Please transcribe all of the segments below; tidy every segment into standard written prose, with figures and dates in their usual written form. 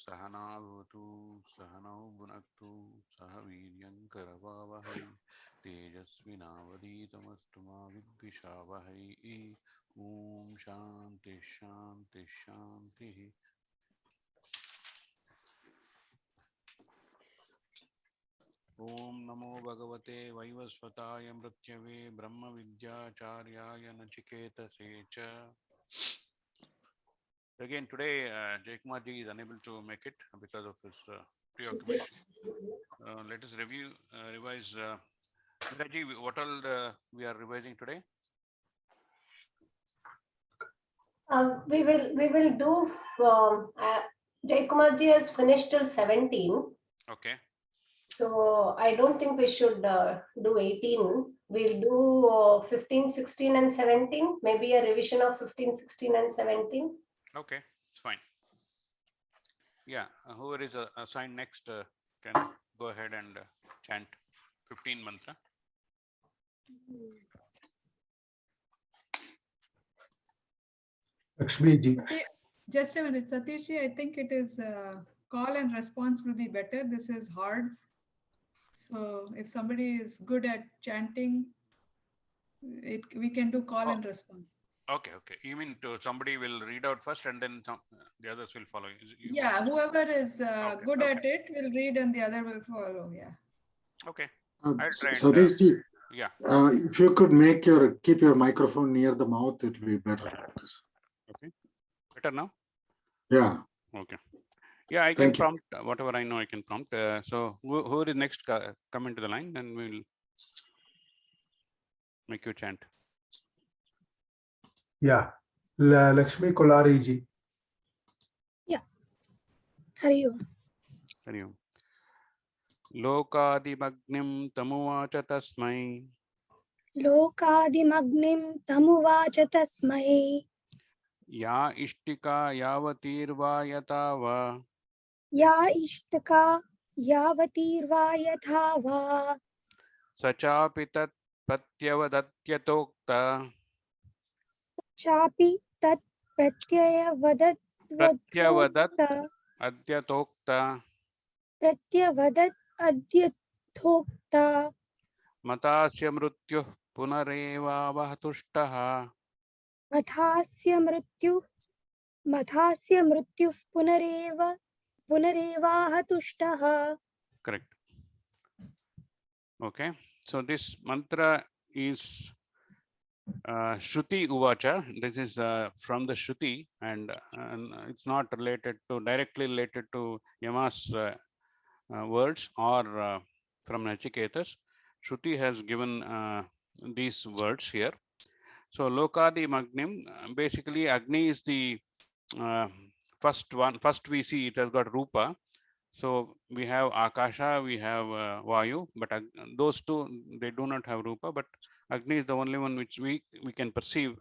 Sahana Bhavatu Sahana Bhunaktu Sahaviryam Karavavahai Tejasvinavaditamastu Vidvishavahai. Om Shanti Shanti Shanti. Om Namo Bhagavate Vaivasvataya Mrityave Brahma Vidyacharya Nachiketa Secha. Again, today Jaykumarji is unable to make it because of his preoccupation. Let us revise. Meeraji, what all we are revising today? We will do. Jaykumarji has finished till 17. Okay. So I don't think we should do 18. We'll do 15, 16 and 17. Maybe a revision of 15, 16 and 17. Okay, it's fine. Yeah, whoever is assigned next can go ahead and chant 15 mantra. Lakshmi ji. Just a minute, Satish, I think it is call and response will be better. This is hard. So if somebody is good at chanting, we can do call and response. Okay. You mean somebody will read out first and then the others will follow? Yeah, whoever is good at it will read and the other will follow. Yeah. Okay. Satish ji, yeah. If you could keep your microphone near the mouth, it will be better. Okay. Better now? Yeah. Okay. Yeah, I can prompt whatever I know. I can prompt. So who is next? Come into the line, and we'll make you chant. Yeah, Lakshmi Kolari ji. Yeah. Hari Om. Hari Om. Lokadimagnim tamuvacha tasmai. Lokadimagnim tamuvacha tasmai. Ya ishtika yavatirva yatava. Ya ishtaka yavatirva yathava. Sachapi tat pratyavadatyatokta. Chapi tat pratyavadat adyatokta. Pratyavadat adyatokta. Matasya mrutyuh punareva vahatushtaha. Mathasya mrityu punareva hatushtaha. Correct. Okay. So this mantra is Shruti Uvacha. This is from the Shruti, and it's not directly related to Yama's words or from Nachiketas. Shruti has given these words here. So Lokadi Magnim, basically Agni is the first one. First we see it has got Rupa. So we have Akasha, we have Vayu, but those two, they do not have Rupa, but Agni is the only one which we can perceive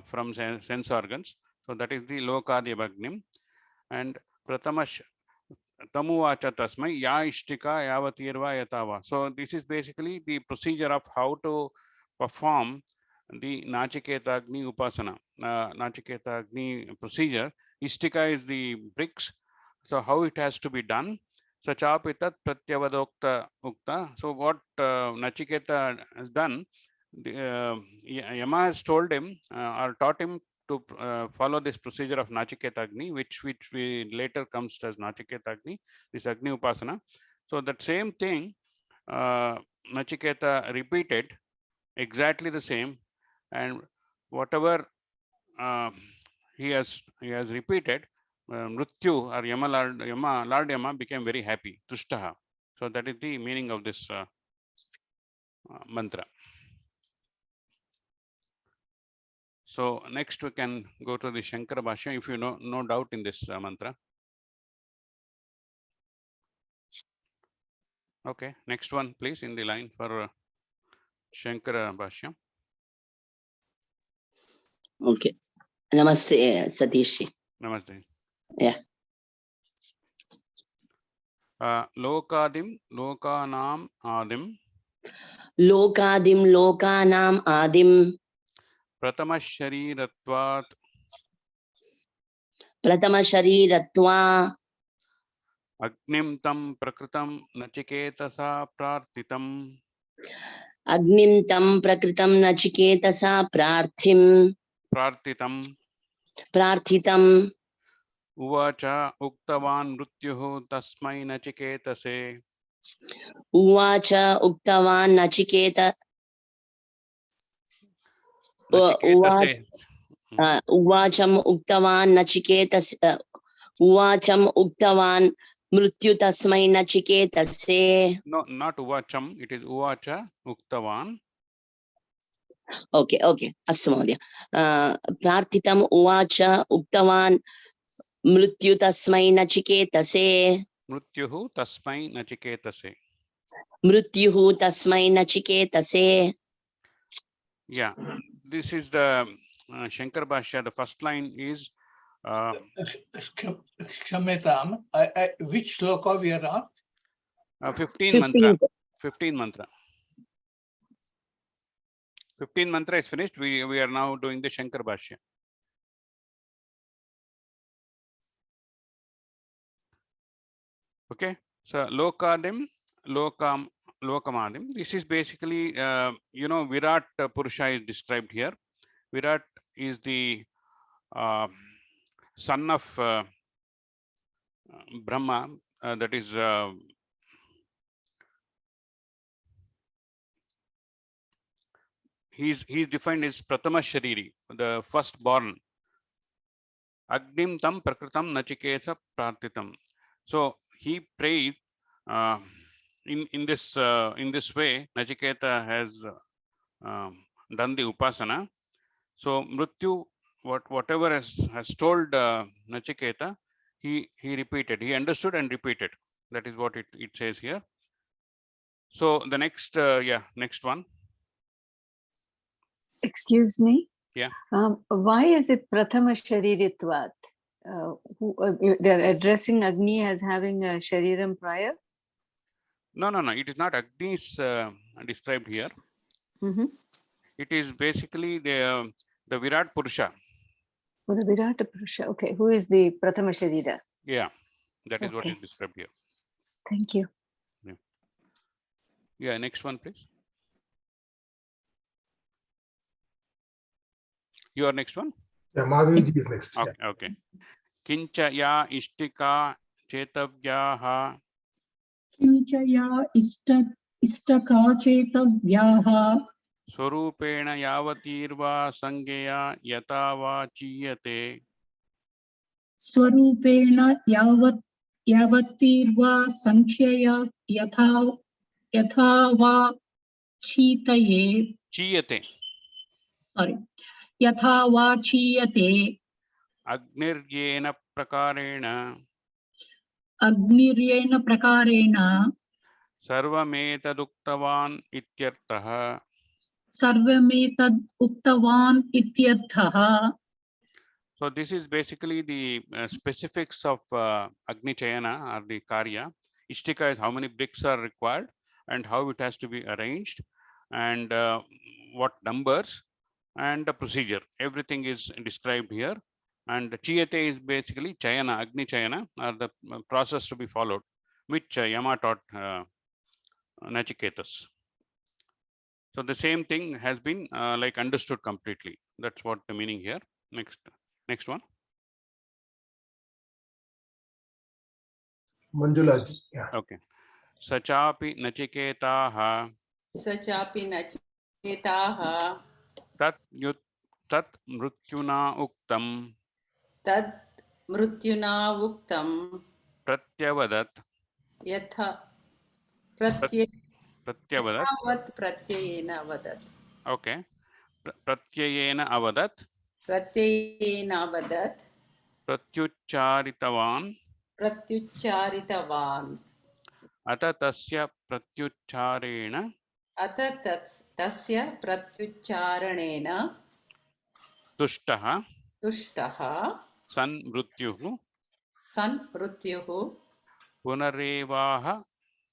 from sense organs. So that is the Lokadi Agnim. And Pratamash Tamuvacha Tasmai Ya Ishtika Yavatirva Yatava. So this is basically the procedure of how to perform the Nachiketa Agni Upasana. Nachiketa Agni procedure. Ishtika is the bricks. So how it has to be done? So Chapitat Pratyavadokta Ukta. So what Nachiketa has done, Yama has told him or taught him to follow this procedure of Nachiketa Agni, which we later comes as Nachiketa Agni, this Agni Upasana. So that same thing Nachiketa repeated exactly the same, and whatever he has repeated, Mrityu or Lord Yama became very happy, Tushtaha. So that is the meaning of this mantra. So next we can go to the Shankara Bhaashyam, if you know, no doubt in this mantra. Okay, next one please in the line for Shankara Bhaashyam. Okay. Namaste, Satish. Namaste. Yeah. Lokadim lokanam adim. Lokadim lokanam adim. Pratama shariratvat. Pratama shariratva. Agnim tam prakritam nachiketasa prarthitam. Agnim tam prakritam nachiketasa Prarthitam. prarthitam Uvacha uktavan mrutyuhu tasmai nachiketase. uvacha uktavan Nachiketase. uvacham uktavan uvacham uktavan mrityu tasmai nachiketase. No, not uvacham. It is uvacha uktavan. Okay, astu mahodaya. Prarthitam uvacha uktavan mrityu tasmai nachiketase. Mrutyuhu tasmai nachiketase. Mrityuhu tasmai nachiketase. Yeah, this is the Shankara Bhaashyam. The first line is Kshametam. Which shloka we are on? 15 mantra. 15th. 15 mantra. 15 mantra is finished. We are now doing the Shankara Bhaashyam. Okay, so lokadim, lokamadim. This is basically, Virat Purusha is described here. Virat is the son of Brahma, that is he's defined as Pratama Shariri, the firstborn. Agnim tam prakritam nachiketa prarthitam. So he prayed in this way. Nachiketa has done the upasana. So Mrityu, whatever has told Nachiketa, he repeated. He understood and repeated. That is what it says here. So the next next one. Excuse me. Yeah. Why is it Prathama Shariritvat? They're addressing Agni as having a Shariram prior? No. It is not Agni's described here. Mm-hmm. It is basically the Virat Purusha. Oh, the Virata Purusha. Okay. Who is the Prathama Sharira? Yeah, that is what Okay. is described here. Thank you. Yeah, next one, please. Your next one. Yeah, Madhaviji is next. Okay. Okay. Kincha ya ishtika chetavyaha. किञ्च या इष्टका चेतव्याः स्वरूपेण यावतीर्वा संज्ञया यथा वा चीयते. स्वरूपेण यावतीर्वा संख्यया यथा वा चीयते. यथा वा चीयते. अग्निर्येन प्रकारेण सर्वमेतदुक्तवान् इत्यर्थः. सर्वमेतद् उक्तवान् इत्यर्थः. So this is basically the specifics of Agni Chayana or the Karya. Ishtika is how many bricks are required and how it has to be arranged and what numbers and the procedure. Everything is described here. And Chiyate is basically Chayana, Agni Chayana, or the process to be followed, which Yama taught Nachiketas. So the same thing has been like understood completely. That's what the meaning here. Next one. Manjulaji. Yeah. Okay. Sachapi Nachiketaha. Sachapi Nachiketaha. Tat mrutyuna uktam. Tad mrutyuna uktam. Pratyavadat. Yatha Pratyavadat. Pratyayena avadat. Okay. Pratyayena avadat. Pratyayena avadat. Pratyucharitavan. Pratyucharitavan. Ata tasya pratyucharena. Ata tasya pratyucharanena. Tushtaha. Tushtaha. San mrutyuhu. San mrutyuhu. Punarevaha.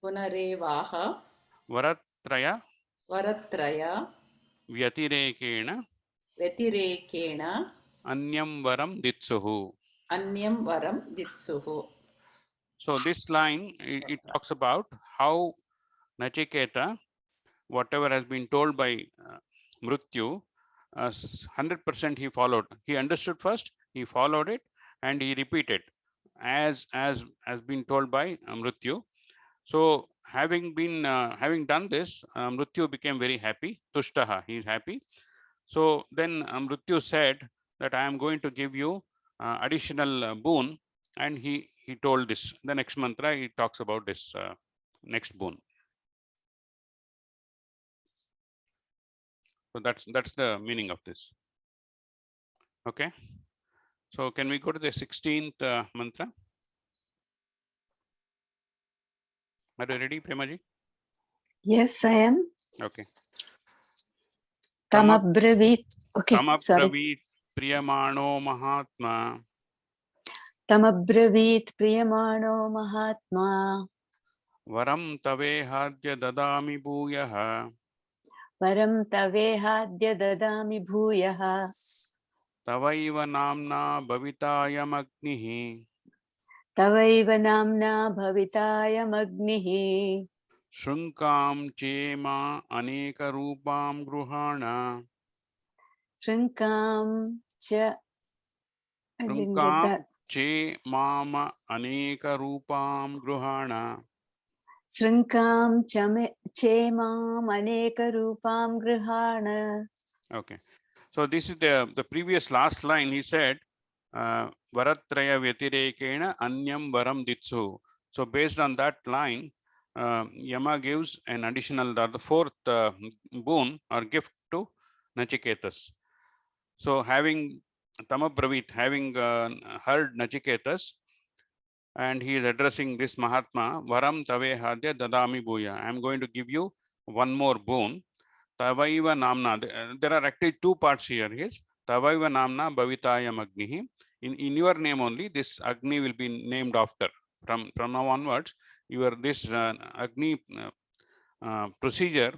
Punarevaha. Varatraya. Varatraya. Vyatirekena. Vyatirekena. Anyam varam ditsuhu. Anyam varam ditsuhu. So this line, it talks about how Nachiketa, whatever has been told by Mrityu, 100% he followed. He understood first, he followed it, and he repeated as been told by Mrityu. So having done this, Mrityu became very happy. Tushtaha, he is happy. So then Mrityu said that I am going to give you additional boon, and he told this. The next mantra, he talks about this next boon. So that's the meaning of this. Okay. So can we go to the 16th mantra? Are you ready, Premaji? Yes, I am. Okay. Tamabravit. Okay, sorry. Tamabravit priyamano mahatma. Tamabravit priyamano mahatma. Varam tavehadya dadami bhuyah. Varam tavehadya dadami bhuyah. Tavaiva namna bhavitayam agnihi. Tavaiva namna bhavitayam agnihi. Shrunkam chema aneka rupam gruhana. Shrinkam cha. I didn't get Shrunkam that. che mama aneka rupam gruhana. Shrinkam chemam aneka rupam grihana. Okay. So this is the previous last line. He said, Varatraya vyatirekena anyam varam ditsu. So based on that line, Yama gives an additional, the fourth boon or gift to Nachiketas. So having Tamabravit, having heard Nachiketas, and he is addressing this Mahatma, Varam Tave Hadya Dadami Bhuya. I am going to give you one more boon. Tavaiva Namna. There are actually two parts here. Yes, Tavaiva Namna Bhavitayam Agnihi. In your name only, this Agni will be named after. From now onwards, this Agni procedure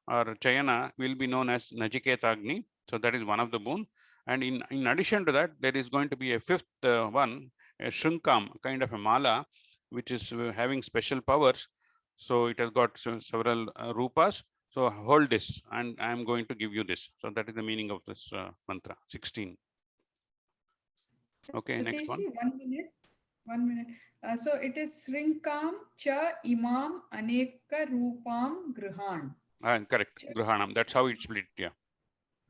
or Chayana will be known as Nachiketa Agni. So that is one of the boon. And in addition to that, there is going to be a fifth one, a Shrunkam, kind of a mala, which is having special powers. So it has got several rupas. So hold this, and I am going to give you this. So that is the meaning of this mantra, 16. Okay, next one. 1 minute. So it is Srinkam cha imam aneka rupam grihan. Correct, Gruhanam. That's how it's split, yeah.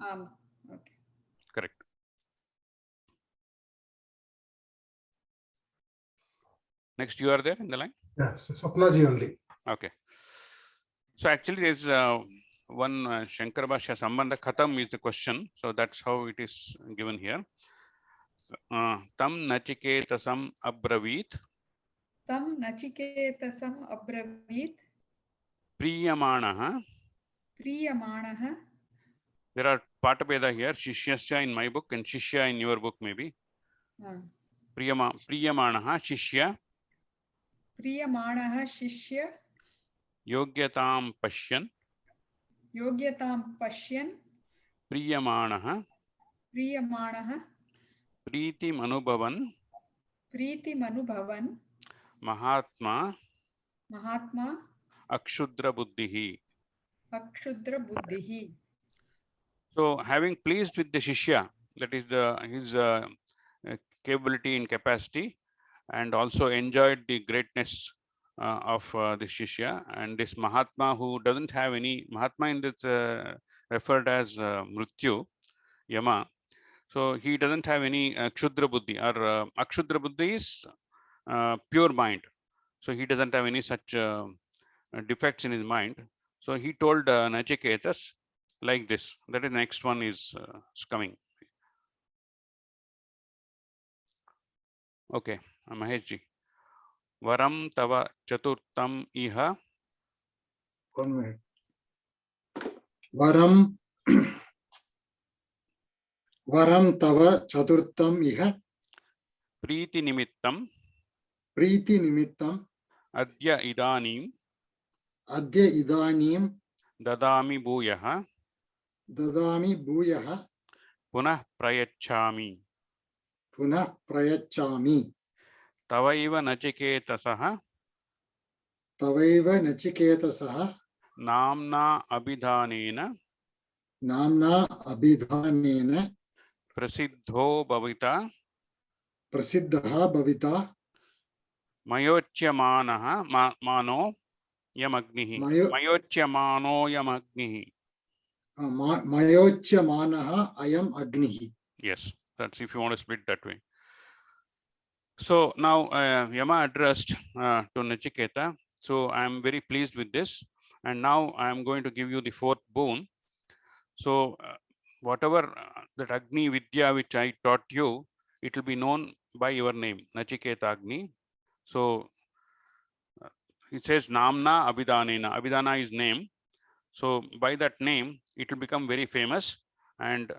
Okay. Correct. Next, you are there in the line? Yes, Swapnaji only. Okay. So actually there's one Shankara Bhaashyam Sambandha Khatam is the question. So that's how it is given here. Tam Nachiketasam Abravit. Tam Nachiketasam Abravit. Priyamanaha. Priyamanaha. There are Patapeda here, Shishyasya in my book and Shishya in your book maybe. Priyamanaha Shishya. Priyamanaha Shishya. Yogyatam Pashyan. Yogyatam Pashyan. Priyamanaha. Priyamanaha. Priti Manubhavan. Priti Manubhavan. Mahatma. Mahatma. Akshudra Buddhihi. Akshudra Buddhihi. So having pleased with the Shishya, that is his capability and capacity, and also enjoyed the greatness of the Shishya, and this Mahatma who doesn't have any, Mahatma in this referred as Mrityu, Yama. So he doesn't have any Kshudra Buddhi, or Akshudra Buddhi is pure mind. So he doesn't have any such defects in his mind. So he told Nachiketas like this. That is, next one is coming. Okay, Maheshji. Varam tava chaturtam iha. 1 minute. Varam tava chaturtam iha. Priti nimittam. Priti nimittam. Adya idanim. Adya idanim. Dadami bhuyaha. Dadami bhuyaha. Punah prayachami. Punah prayachami. Tavaiva Nachiketasah Tavaiva Nachiketasah Namna Abhidhanena Namna Abhidhanena Prasiddho Bhavita Prasiddha Bhavita Mayoচ্যমানः Mano Yamagnihi. Mayo Mayoচ্যমানো Yamagnihi. Mayoচ্যমানः Ayam Agnihi. Yes, that's if you want to split that way. So now Yama addressed to Nachiketa. So I am very pleased with this. And now I am going to give you the fourth boon. So whatever that Agni Vidya which I taught you, it will be known by your name, Nachiketa Agni. So it says Namna Abhidhanena. Abhidhana is name. So by that name, it will become very famous, and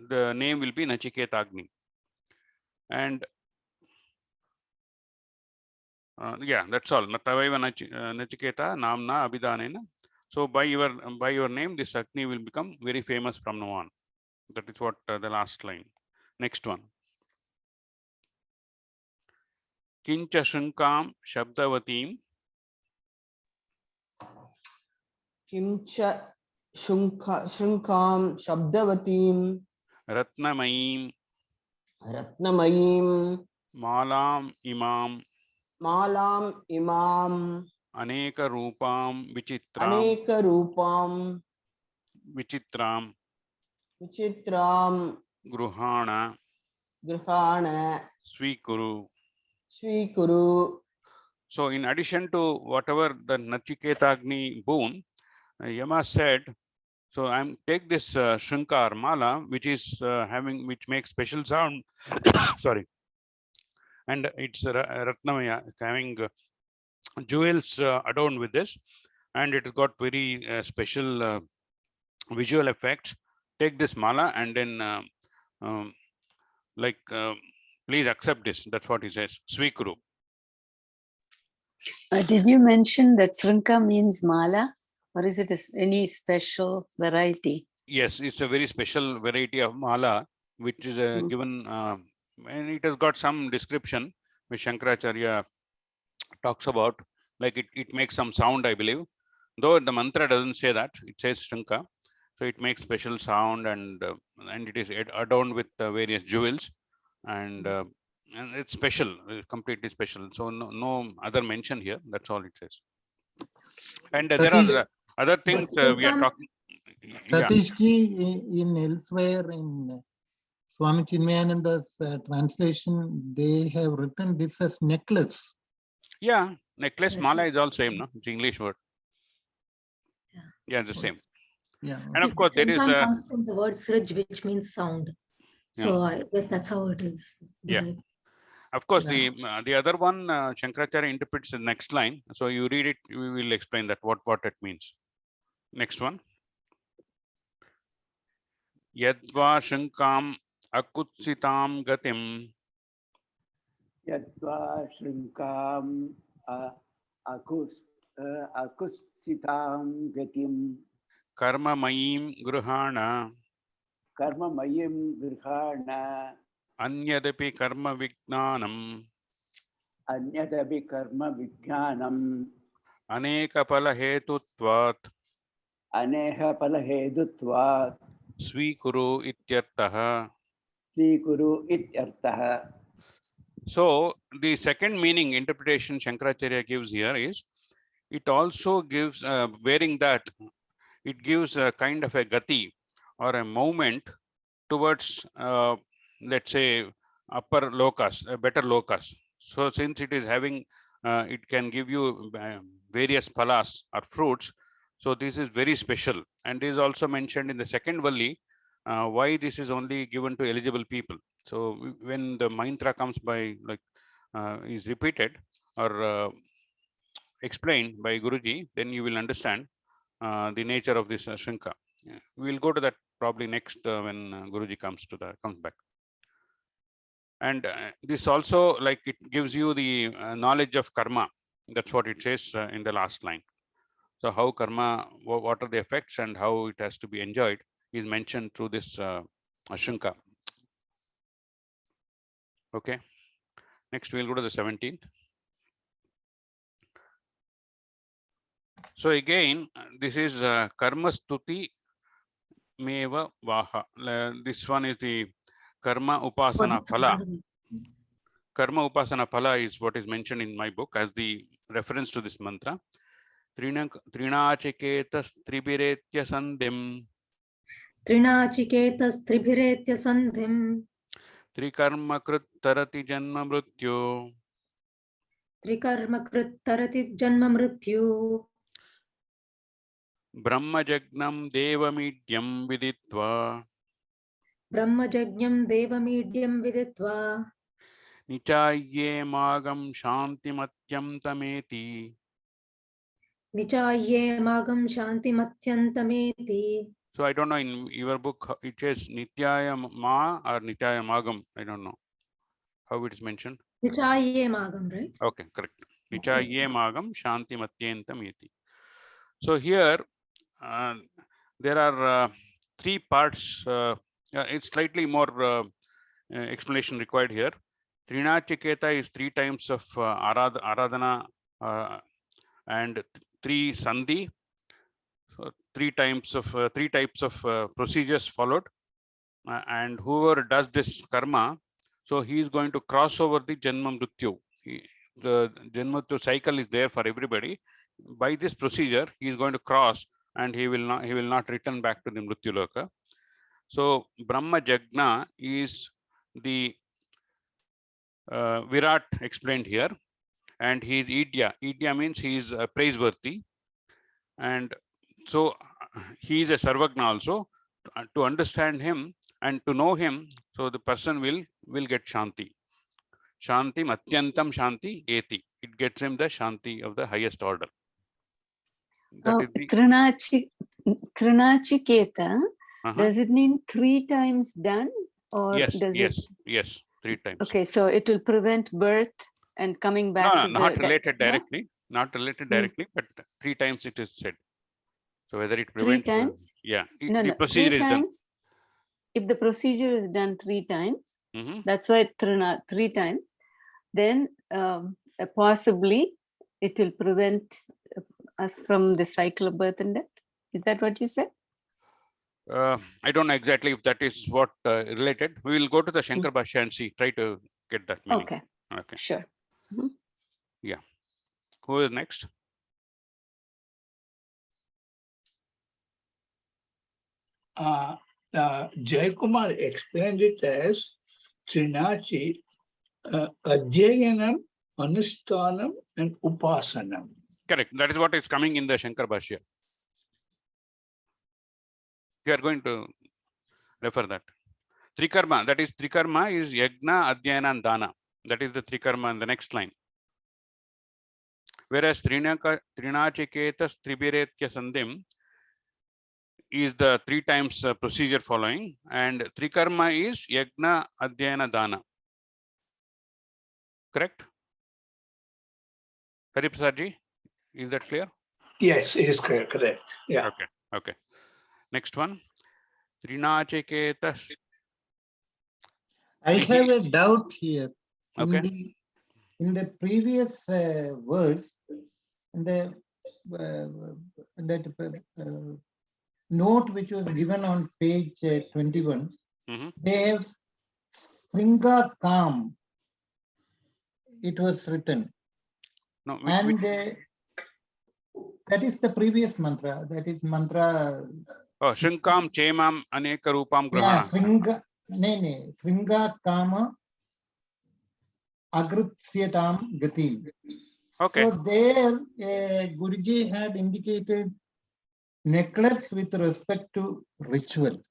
the name will be Nachiketa Agni. And yeah, that's all. Natavaiva Nachiketa Namna Abhidhanena. So by your name, this Agni will become very famous from now on. That is what the last line. Next one. Kincha Shankam Shabdavatim किंच शृंखां शब्दवतीं Ratnamayim रत्नमयीं Malam Imam मालां इमां Aneka Rupam Vichitram अनेकरूपां Vichitram विचित्रां Gruhana गृहाण Svikuru. स्वीकुरु. So in addition to whatever the Nachiketa Agni boon, Yama said, so I'm take this Shankar mala, which is which makes special sound, sorry, and it's Ratnamaya, having jewels adorned with this, and it has got very special visual effects. Take this mala and then please accept this. That's what he says. Svikuru. Did you mention that Srinka means mala, or is it any special variety? Yes, it's a very special variety of mala, which is given, and it has got some description which Shankaracharya talks about, like it makes some sound, I believe, though the mantra doesn't say that, it says Shanka. So it makes special sound, and it is adorned with various jewels, and it's special, completely special. So no other mention here. That's all it says. And there are other things we are talking. Satish ji, in elsewhere in Swami Chinmayananda's translation, they have written this as necklace. Yeah, necklace mala is all same, no? It's English word. Yeah, the same. Yeah. And of course, there is comes from the word srij, which means sound. So I guess that's how it is. Yeah. Of course, the other one, Shankaracharya interprets the next line. So you read it, we will explain that what it means. Next one. Yadva Shankam Akutsitam Gatim Yadva Shrinkam Akusitam Gatim Karma Mayim Gruhana Mayim Virhana Anyadapi Karma Vignanam Vijnanam Aneka Palahetutvat Aneha Palahedutvat Svikuru Ityartaha. Svikuru Ityartaha. So the second meaning interpretation Shankaracharya gives here is, it also gives, wearing that, it gives a kind of a gati or a movement towards, let's say, upper lokas, better lokas. So since it is having, it can give you various phalas or fruits. So this is very special, and is also mentioned in the second valli why this is only given to eligible people. So when the mantra comes by, like, is repeated or explained by Guruji, then you will understand the nature of this Srinka. We will go to that probably next when Guruji comes back. And this also, like, it gives you the knowledge of karma. That's what it says in the last line. So how karma, what are the effects and how it has to be enjoyed is mentioned through this Srinka. Okay. Next, we'll go to the 17th. So again, this is karma stuti meva vaha. This one is the karma upasana phala. Karma upasana phala is what is mentioned in my book as the reference to this mantra. Trinachiketas tribiretya sandhim. Trinachiketas tribiretya sandhim. Trikarma krit tarati janma mrityu. Trikarma krit tarati janma mrityu. Brahmajagnam devamidyam viditva. Brahmajajñam devamidyam viditva. Nichayye magam shantimatyam tameti. Nichayye magam shanti matyantameti. So I don't know, in your book it says Nityaya Ma or Nityaya Magam. I don't know how it is mentioned. Nichayye magam, right? Okay, correct. Nichayye Magam Shanti Matyentam Eti. So here there are three parts. It's slightly more explanation required here. Trinachiketa is 3 times of Aradhana and 3 Sandhi. So 3 types of procedures followed, and whoever does this karma, so he is going to cross over the Janma Mrityu. The Janma Mrityu cycle is there for everybody. By this procedure, he is going to cross, and he will not return back to the Mrityu Loka. So Brahma Jagna is the Virat explained here, and he is Idya. Idya means he is praiseworthy, and so he is a Sarvagna also. To understand him and to know him, so the person will get Shanti. Shanti Matyantam Shanti Eti. It gets him the Shanti of the highest order. That is the Trinachiketa, does it mean 3 times done? Or yes, does yes, 3 times. Okay, so it will prevent birth and coming back to not the... related directly, not related directly, but 3 times it is said. So whether it prevents... 3 times? Yeah. No, procedure 3 is times. If the procedure is done 3 times, that's why 3 times, then possibly it will prevent us from the cycle of birth and death. Is that what you said? I don't know exactly if that is what related. We will go to the Shankara Bhaashyam and see, try to get that meaning. Okay. Okay. Sure. Yeah. Who is next? Jayakumar explained it as Trinachi, Adhyayanam, Anusthanam, and Upasanam. Correct. That is what is coming in the Shankara Bhashya. We are going to refer that. Trikarma, that is Trikarma is Yagna, Adhyayana, and Dana. That is the Trikarma in the next line. Whereas Trinachiketas Tribiretya Sandhim is the 3 times procedure following, and Trikarma is Yagna, Adhyayana, Dana. Correct? Hariprasadji, is that clear? Yes, it is clear, correct. Yeah. Okay. Next one. Trinachiketas. I have a doubt here. Okay. In the previous words, in the note which was given on page 21, they have Sringa Kam. It was written. No, and that is the previous mantra. That is mantra. Oh, Shrinkam Chemam Aneka Rupam Grahana. Yeah, Sringa Kama Agritsyatam Gatim. Okay. So there, Guruji had indicated necklace with respect to ritual.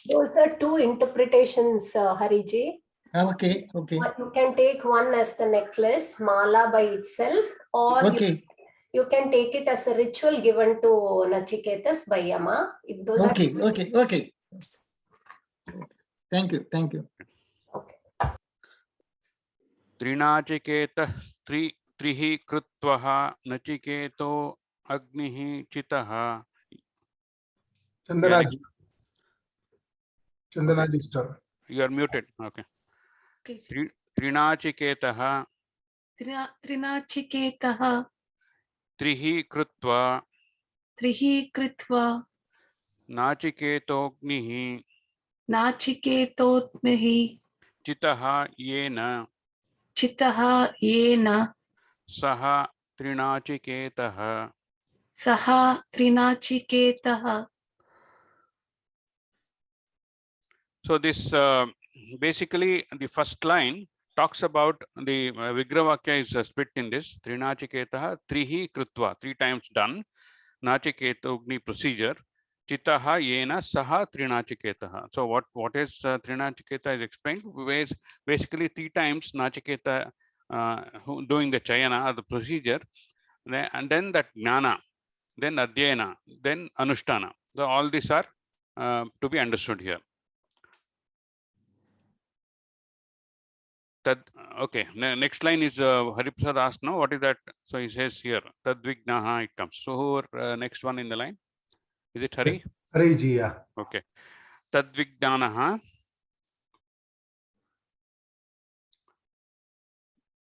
Those are 2 interpretations, Hariji. Okay. You can take one as the necklace, mala by itself, or you can take it as a ritual given to Nachiketas by Yama. Those Okay. Thank you. Okay. Trinachiketa Trihi Krutvaha Nachiketo Agnihi Chitaha. Chandanaji. Chandanaji, sir. You are muted. Okay. Trinachiketaha Trinachiketaha Trihi Krutva Trihi Kritva Nachiketognihi Nachiketotmihi Chitaha Yena Chitaha Yena Saha Trinachiketaha. Saha Trinachiketaha. So this basically the first line talks about the Vigravakya is split in this Trinachiketaha Trihi Krutva, 3 times done, Nachiketogni procedure, Chitaha Yena Saha Trinachiketaha. So what is Trinachiketa is explained, basically 3 times Nachiketa doing the Chayana or the procedure, and then that Jnana, then Adhyayana, then Anushtana. So all these are to be understood here. That okay. Next line is Hariprasad asked now, what is that? So he says here, Tadvignaha, it comes. So who next one in the line? Is it Hari? Hari ji, yeah. Okay. Tadvignanaha.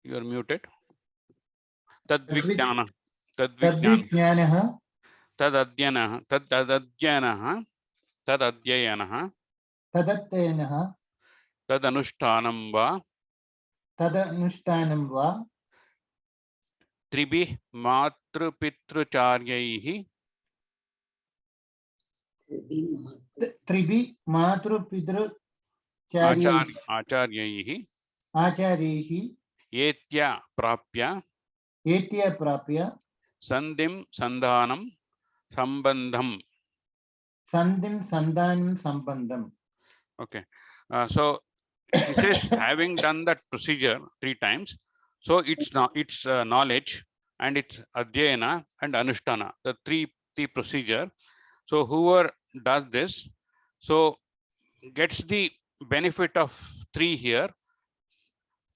You are muted. Tadvignana. Tadvignanaha. Tadadyanaha. Tadadyanaha. Tadadyayanaha. Tadatyanaha. Tadanushtanam va. Tadanushtanam va. Tribhi matrupitracharyahi. Tribi matru Acharyahi. Acharyahi. Etya prapya. Etya prapya. Sandhim sandhanam sambandham. Sandhim sandhanam sambandham. Okay. So it says having done that procedure 3 times, so it's knowledge and it's adhyayana and anushtana, the three procedure. So whoever does this, so gets the benefit of 3 here.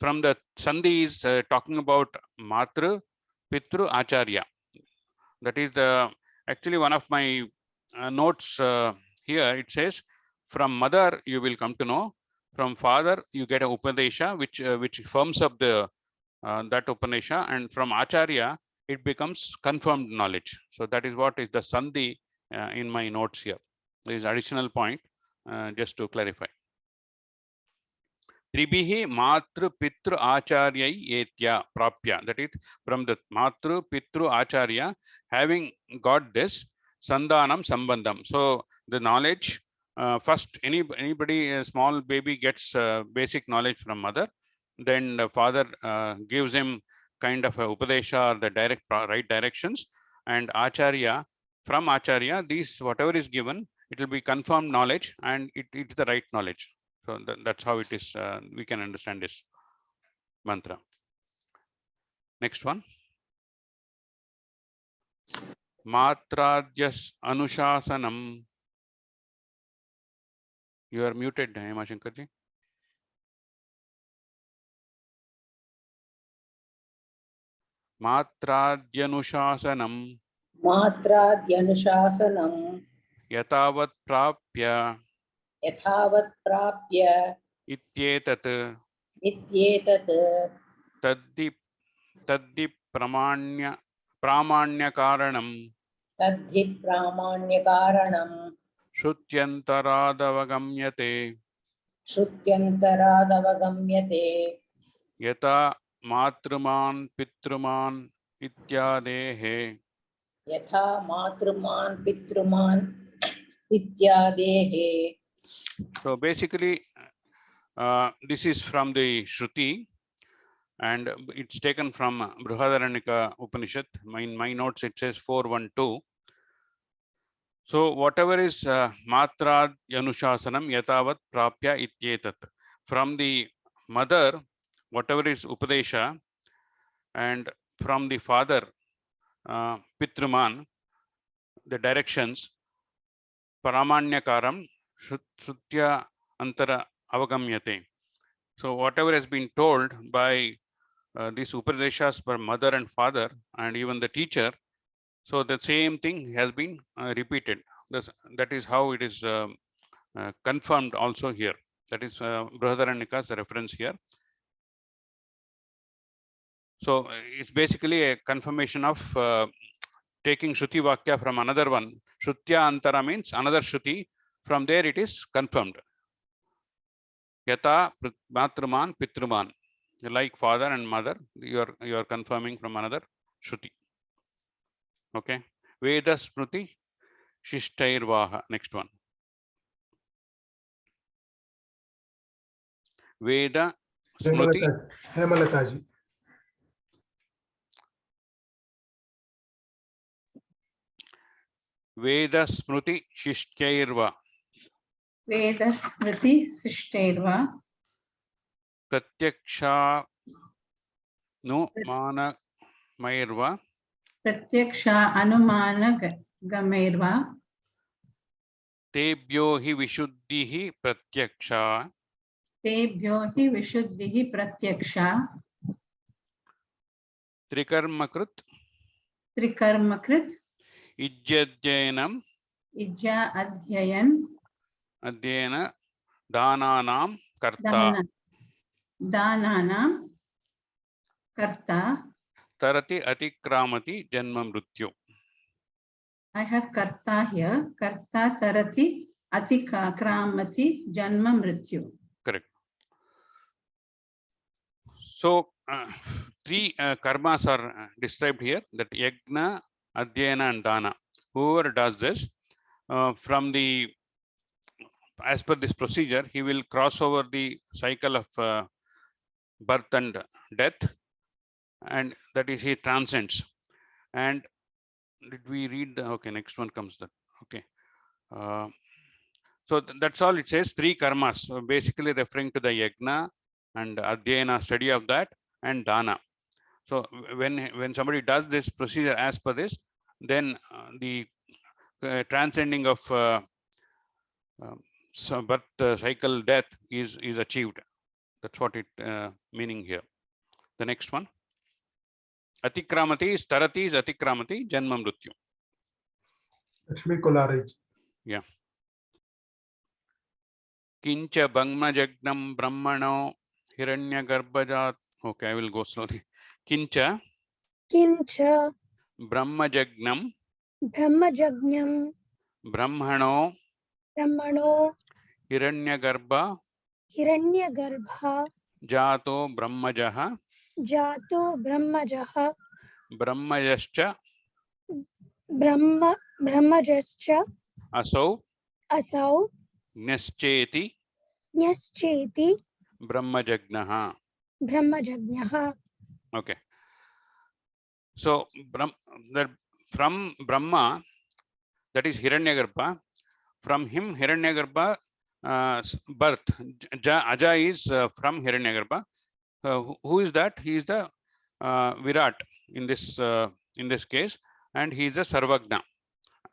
From the Sandhi is talking about Matru, Pitru, Acharya. That is the actually one of my notes here. It says from mother you will come to know, from father you get an Upadesha which firms up the that Upanishad, and from Acharya it becomes confirmed knowledge. So that is what is the Sandhi in my notes here. There is additional point just to clarify. Tribihi matru pitru acharyai etya prapya. That is from the matru pitru acharya, having got this sandhanam sambandham. So the knowledge first anybody a small baby gets basic knowledge from mother, then the father gives him kind of a upadesha or the direct right directions, and acharya, from acharya these whatever is given it will be confirmed knowledge and it's the right knowledge. So that's how it is. We can understand this mantra. Next one. Matradyas anushasanam. You are muted, Hema Shankarji. Matradyanushasanam. Matradyanushasanam. Yatavat prapya. Yathavat prapya. Ityetat. Ityetat. Taddi pramanya karanam. Tadhi pramanya karanam. Shrutyantaradavagamyate. Shrutyantaradavagamyate. Yata matruman pitruman ityadehe. Yatha matruman pitruman ityadehe. So basically this is from the Shruti and it's taken from Brihadaranyaka Upanishad. In my notes it says 412. So whatever is Matra Yanushasanam Yatavat Prapya Ityetat. From the mother, whatever is Upadesha, and from the father, Pitruman, the directions, Paramanyakaram, Shrutya Antara Avagamyate. So whatever has been told by these Upadeshas for mother and father and even the teacher, so the same thing has been repeated. That is how it is confirmed also here. That is Brihadaranyaka's reference here. So it's basically a confirmation of taking Shruti Vakya from another one. Shrutya Antara means another Shruti. From there it is confirmed. Yata Matruman Pitruman. Like father and mother, you are confirming from another Shruti. Okay. Veda Smruti Shishtairvaha. Next one. Veda Smruti. Hemalataji. Veda Smruti Shishtairva. Veda Smriti Sishtairva. Pratyaksha no mana mairva. Pratyaksha Anumana Gamerva. Tebyo hi vishuddhihi pratyaksha. Tebyo hi vishuddhihi pratyaksha. Trikarmakrit. Trikarmakrit. Ijjadyanam. Ijja Adhyayan. Adhyana Dananam Karta. Dananam Karta. Tarati Atikramati Janma Mrityu. I have Karta here. Karta Tarati Atikramati Janma Mrityu. Correct. So three karmas are described here, that Yagna, Adhyana and Dana. Whoever does this from the, as per this procedure, he will cross over the cycle of birth and death, and that is he transcends. And did we read the, okay, next one comes that, okay. So that's all it says, three karmas, so basically referring to the Yagna and Adhyana, study of that, and Dana. So when somebody does this procedure as per this, then the transcending of birth cycle death is achieved. That's what it meaning here. The next one. Atikramati is Tarati is Atikramati, Janma Mrityu. Lakshmi Kolaraj. Yeah. Kincha Bhangmajagnam Brahmano Hiranyagarbhajat. Okay, I will go slowly. Kincha Brahmajagnam Brahmano Hiranyagarbha Jato Brahmajaha Brahmayascha Asau Gnascheti Brahmajagnaha. Okay. So from Brahma, that is Hiranyagarbha, from him Hiranyagarbha birth, Aja is from Hiranyagarbha. Who is that? He is the Virat in this case, and he is a Sarvagna.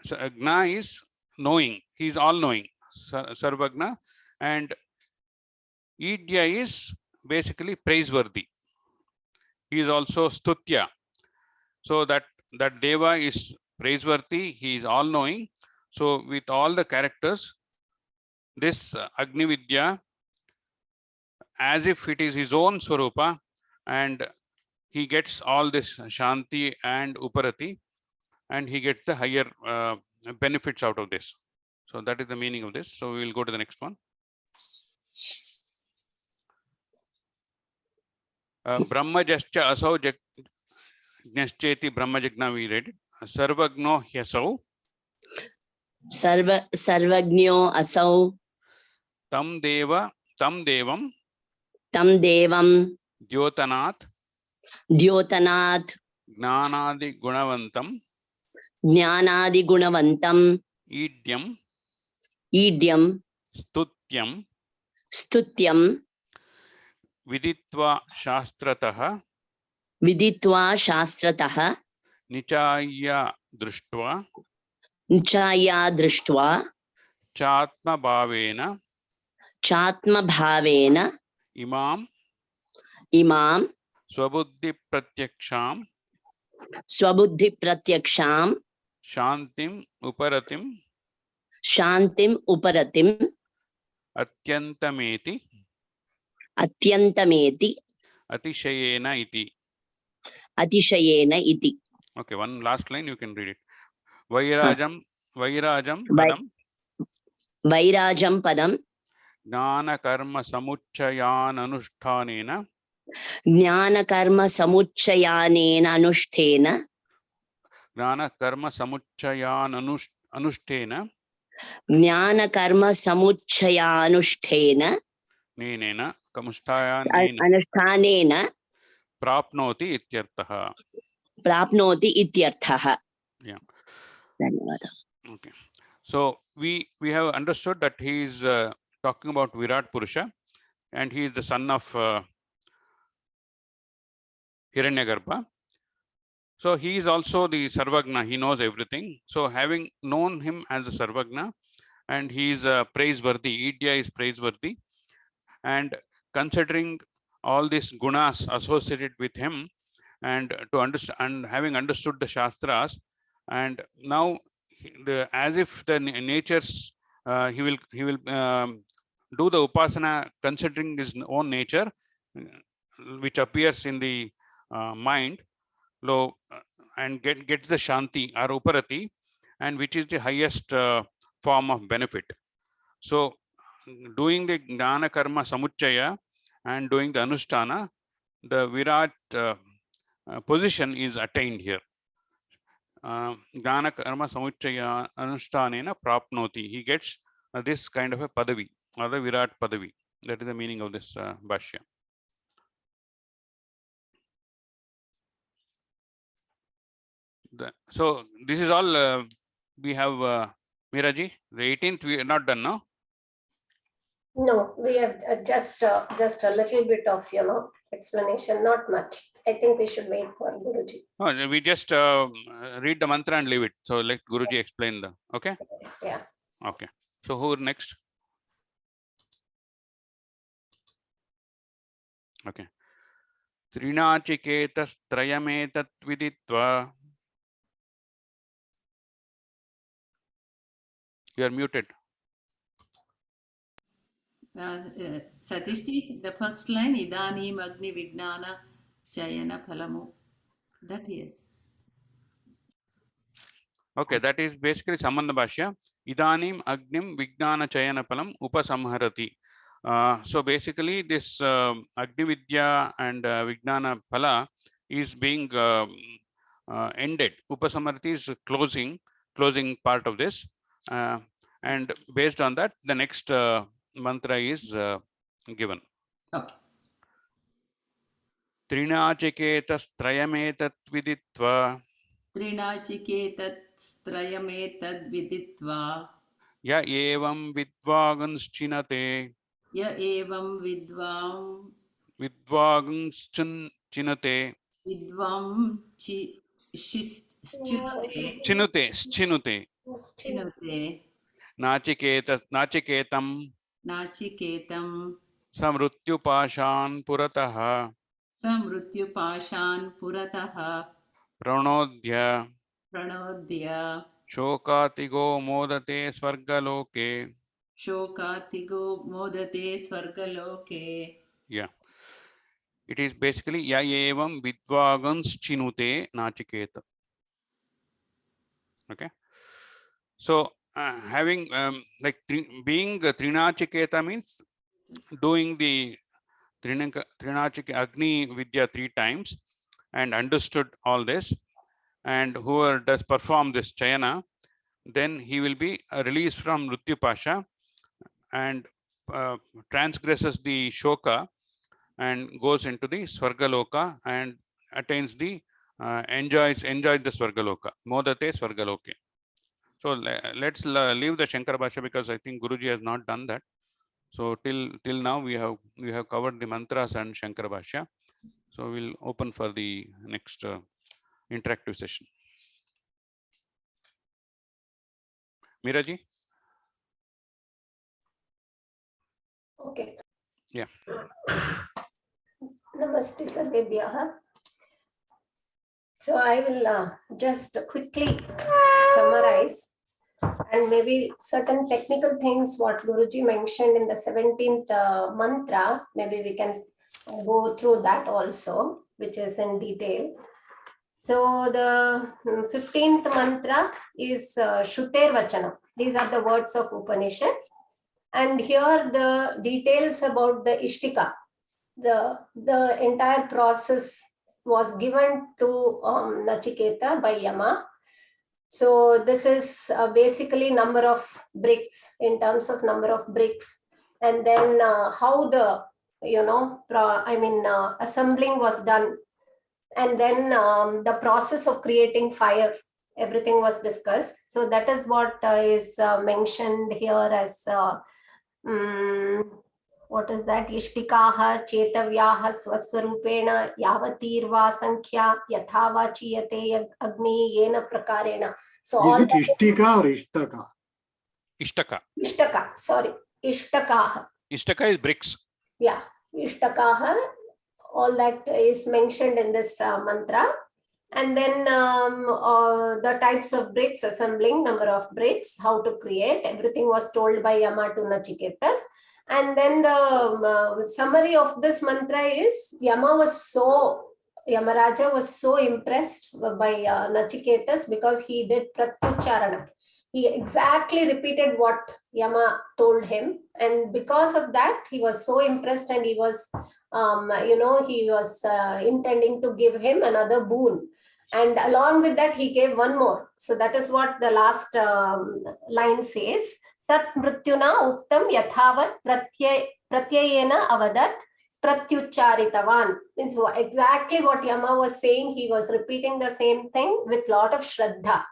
So Agna is knowing, he is all knowing, Sarvagna, and Idya is basically praiseworthy. He is also Stutya. So that Deva is praiseworthy, he is all knowing. So with all the characters, this Agni Vidya, as if it is his own Swarupa, and he gets all this Shanti and Uparati, and he gets the higher benefits out of this. So that is the meaning of this. So we will go to the next one. Brahmajascha asau jnashcheti Brahmajagna, we read it. Sarvagno hyasau. Sarvagno asau. Tam devam. Dyotanat. Gnanadi gunavantam. Idyam. Stutyam. Viditva shastratah. Nichaya društva. Chatma bhavena. Imam. Swabuddhi pratyaksham. Shantim uparatim. Atyantameti. Atyantameti. Atishayena iti. Atishayena iti. Okay, one last line, you can read it. Vairajam padam. Vairajam padam. Jnana karma samuchayan anushtanena. Jnana karma samuchayanena anushtena. Jnana karma samuchayan anushtena. Jnana karma samuchayanushtena. Nenena kamushtayanena. Anushthanena. Prapnoti ityarthaha. Prapnoti ityarthaha. Yeah. Dhanyavada. Okay. So we have understood that he is talking about Virat Purusha, and he is the son of Hiranyagarbha. So he is also the Sarvagna. He knows everything. So having known him as a Sarvagna, and he is praiseworthy. Idya is praiseworthy, and considering all these gunas associated with him, and to understand, and having understood the Shastras, and now as if the natures he will do the upasana considering his own nature, which appears in the mind, and gets the shanti or uparati, and which is the highest form of benefit. So doing the gnana karma samuchaya and doing the anushtana, the Virat position is attained here. Gnana karma samuchaya anushthanena prapnoti. He gets this kind of a padavi, or the Virat padavi. That is the meaning of this Bhaashyam. So this is all we have. Meera ji, the 18th we are not done, no? No, we have just a little bit of explanation, not much. I think we should wait for Guruji. Oh, we just read the mantra and leave it. So let Guruji explain the. Okay. Yeah. Okay. So who next? Okay. Trinachiketas trayametat viditva. You are muted. Satish, the first line, Idanim Agni Vignana Chayana Phalamu. That here. Okay, that is basically Sambandha Bhashya. Idanim Agnim Vignana Chayana Phalam Upasamharati. So basically this Agni Vidya and Vignana Phala is being ended. Upasamharati is closing part of this. And based on that, the next mantra is given. Okay. Trinachiketas trayametat viditva. Trinachiketat viditva. Ya evam vidvaganschinate. Ya evam Vidvaganschinate. Vidvam Chinute. Nachiketam. Samrutyupashan purataha. Pranodhya. Shokatigo modate svargaloke. Yeah. It is basically ya evam vidvaganschinute nachiketa. Okay. So having being Trinachiketa means doing the Trinachiketa Agni Vidya 3 times and understood all this, and whoever does perform this Chayana, then he will be released from Mrityupasha and transgresses the Shoka and goes into the Swargaloka and attains the enjoys the Swargaloka. Modate Swargaloke. So let's leave the Shankara Bhashya because I think Guruji has not done that. So till now we have covered the mantras and Shankara Bhashya. So we'll open for the next interactive session. Meera ji? Okay. Yeah. Namaste Sarvebhyah. So I will just quickly summarize and maybe certain technical things what Guruji mentioned in the 17th mantra, maybe we can go through that also, which is in detail. So the 15th mantra is Shruter Vachana. These are the words of Upanishad. And here the details about the Ishtika, the entire process was given to Nachiketa by Yama. So this is basically number of bricks, in terms of number of bricks, and then how the assembling was done, and then the process of creating fire, everything was discussed. So that is what is mentioned here as what is that? Ishtikaha chetavyaha swaswarupena yavatirva sankhya yathava chiyate agni yena prakarena. So is all it Ishtika or Ishtaka? Ishtaka. Ishtaka, sorry. Ishtakaha. Ishtaka is bricks. Yeah, Ishtakaha. All that is mentioned in this mantra. And then the types of bricks, assembling, number of bricks, how to create, everything was told by Yama to Nachiketas. And then the summary of this mantra is Yamaraja was so impressed by Nachiketas because he did pratyucharana. He exactly repeated what Yama told him. And because of that, he was so impressed, and he was, he was intending to give him another boon. And along with that, he gave one more. So that is what the last line says. Tat mrityuna uktam yathavat pratyayena avadat pratyucharitavan. Means exactly what Yama was saying, he was repeating the same thing with lot of shraddha.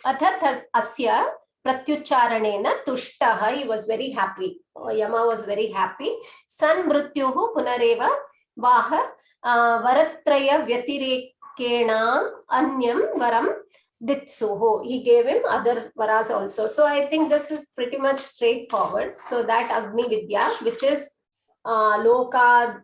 Athat asya pratyucharanena tushtaha. He was very happy. Yama was very happy. San mrityuhu punareva vaha varatraya vyatirekena anyam varam ditsuho. He gave him other varas also. So I think this is pretty much straightforward. So that Agni Vidya, which is Loka,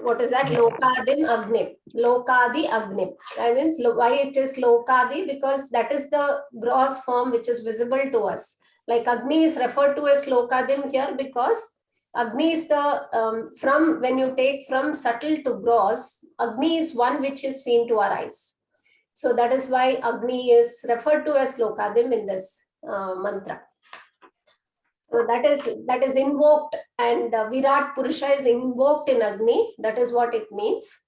what is that? Lokadim Agnim. Lokadi Agnim. That means why it is Lokadi? Because that is the gross form which is visible to us. Like Agni is referred to as Lokadim here because Agni is the, from when you take from subtle to gross, Agni is one which is seen to our eyes. So that is why Agni is referred to as Lokadim in this mantra. So that is invoked, and Virat Purusha is invoked in Agni. That is what it means.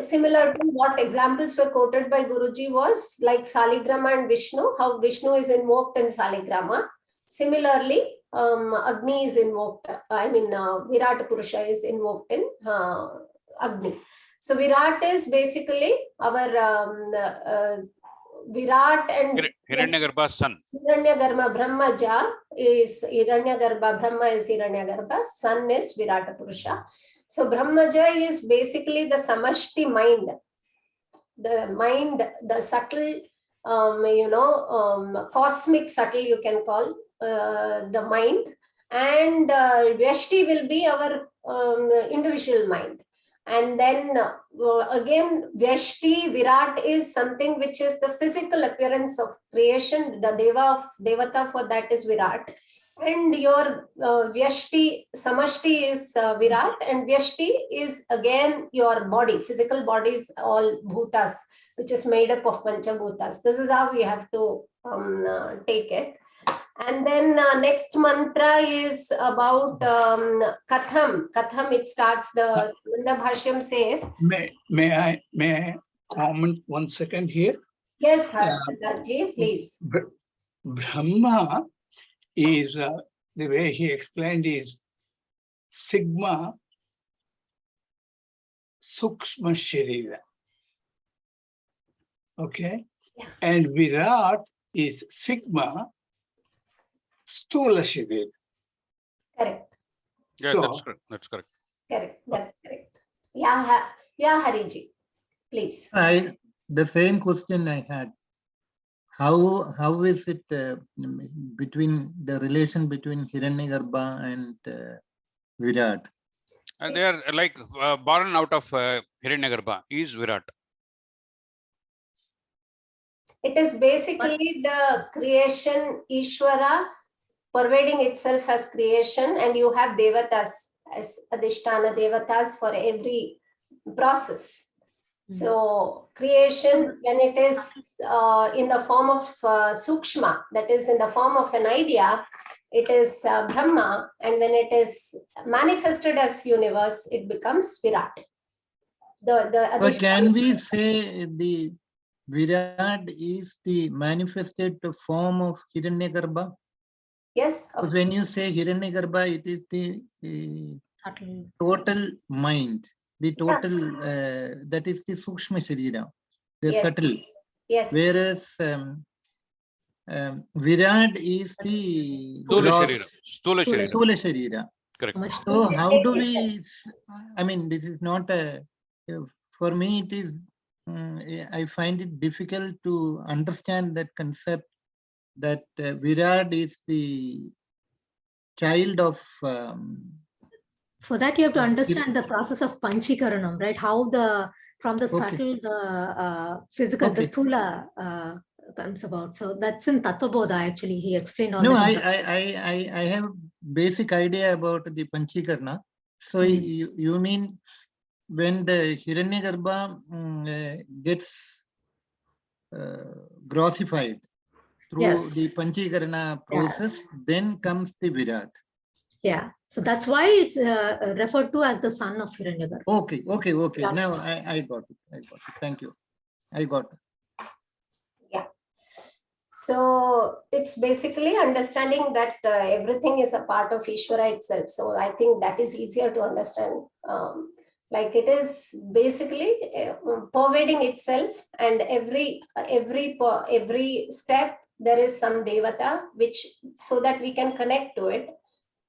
Similar to what examples were quoted by Guruji was like Saligrama and Vishnu, how Vishnu is invoked in Saligrama. Similarly, Agni is invoked, Virat Purusha is invoked in Agni. So Virat is basically our Virat and Hiranyagarbha's son. Hiranyagarbha Brahmaja is Hiranyagarbha, Brahma is Hiranyagarbha, son is Virata Purusha. So Brahmaja is basically the samashti mind, the subtle, cosmic subtle you can call the mind, and Vyashti will be our individual mind. And then again, Vyashti, Virat is something which is the physical appearance of creation. The Devata for that is Virat. And your Vyashti, Samashti is Virat, and Vyashti is again your body, physical body is all bhutas, which is made up of Panchabhutas. This is how we have to take it. And then next mantra is about Katham. Katham, it starts, the Bhaashyam says. May I comment 1 second here? Yes, Harji, please. Brahma is, the way he explained is Sigma Sukshma Sharira. Okay? Yeah. And Virat is Sigma Stula Sharira. Correct. Yeah, so, that's correct. Correct. That's correct. Yeah, Hariji, please. The same question I had. How is it between the relation between Hiranyagarbha and Virat? And they are like born out of Hiranyagarbha is Virat. It is basically the creation, Ishvara, pervading itself as creation, and you have devatas as adhishtana devatas for every process. So creation, when it is in the form of sukshma, that is in the form of an idea, it is Brahma, and when it is manifested as universe, it becomes Virat. So can we say the Virat is the manifested form of Hiranyagarbha? Yes. Because when you say Hiranyagarbha, it is the total mind, the total, that is the Sukshma Sharira, the subtle. Yes. Whereas Virat is the Stula Sharira. Correct. So how do we, I mean, this is not a, for me it is, I find it difficult to understand that concept that Virat is the child of... For that, you have to understand the process of Panchikaranam, right? How from the subtle, the physical, the sthula comes about. So that's in Tattvabodha, actually. He explained all that. I have basic idea about the Panchikarana. So you mean when the Hiranyagarbha gets grossified through the Panchikarana process, then comes the Virat. Yeah, so that's why it's referred to as the son of Hiranyagarbha. Okay. Now I got it. Thank you. I got it. Yeah. So it's basically understanding that everything is a part of Ishvara itself. So I think that is easier to understand. Like it is basically pervading itself, and every step there is some devata, which so that we can connect to it.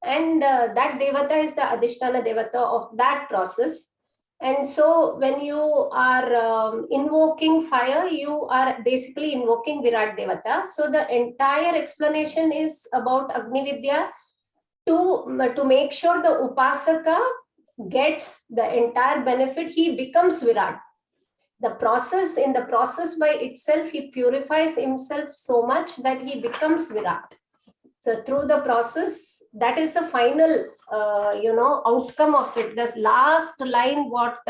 And that devata is the adhishtana devata of that process. And so when you are invoking fire, you are basically invoking Virat devata. So the entire explanation is about Agni Vidya to make sure the upasaka gets the entire benefit. He becomes Virat. In the process by itself, he purifies himself so much that he becomes Virat. So through the process, that is the final, outcome of it. This last line, what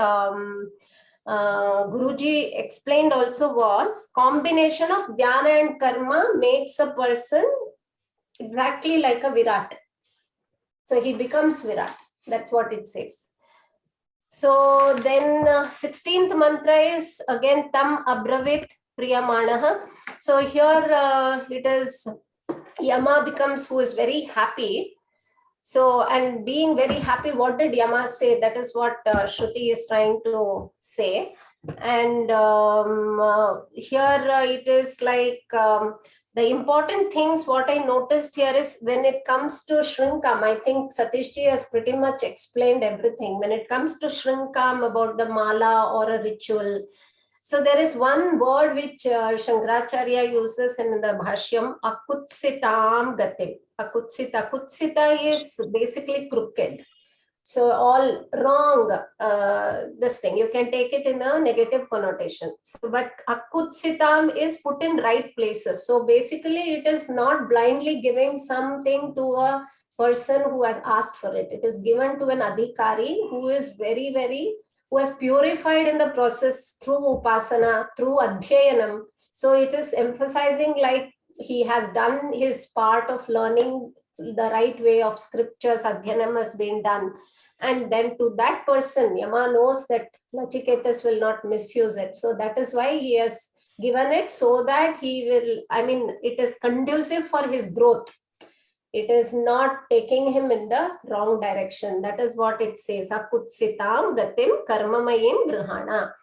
Guruji explained also was combination of jnana and karma makes a person exactly like a Virat. So he becomes Virat. That's what it says. So then 16th mantra is again tam abravit priyamanaha. So here it is Yama becomes who is very happy. So, and being very happy, what did Yama say? That is what Shruti is trying to say. And here it is like the important things what I noticed here is when it comes to Shrinkam, I think Satish ji has pretty much explained everything. When it comes to Shrinkam about the mala or a ritual, so there is one word which Shankaracharya uses in the Bhaashyam, akutsitam gatim. Akutsita is basically crooked. So all wrong, this thing, you can take it in a negative connotation. So, but akutsitam is put in right places. So basically it is not blindly giving something to a person who has asked for it. It is given to an adhikari who is very, very, who has purified in the process through upasana, through adhyayanam. So it is emphasizing like he has done his part of learning the right way of scriptures, adhyanam has been done. And then to that person, Yama knows that Nachiketas will not misuse it. So that is why he has given it so that he will, it is conducive for his growth. It is not taking him in the wrong direction. That is what it says. Akutsitam gatim karmamayim grihana.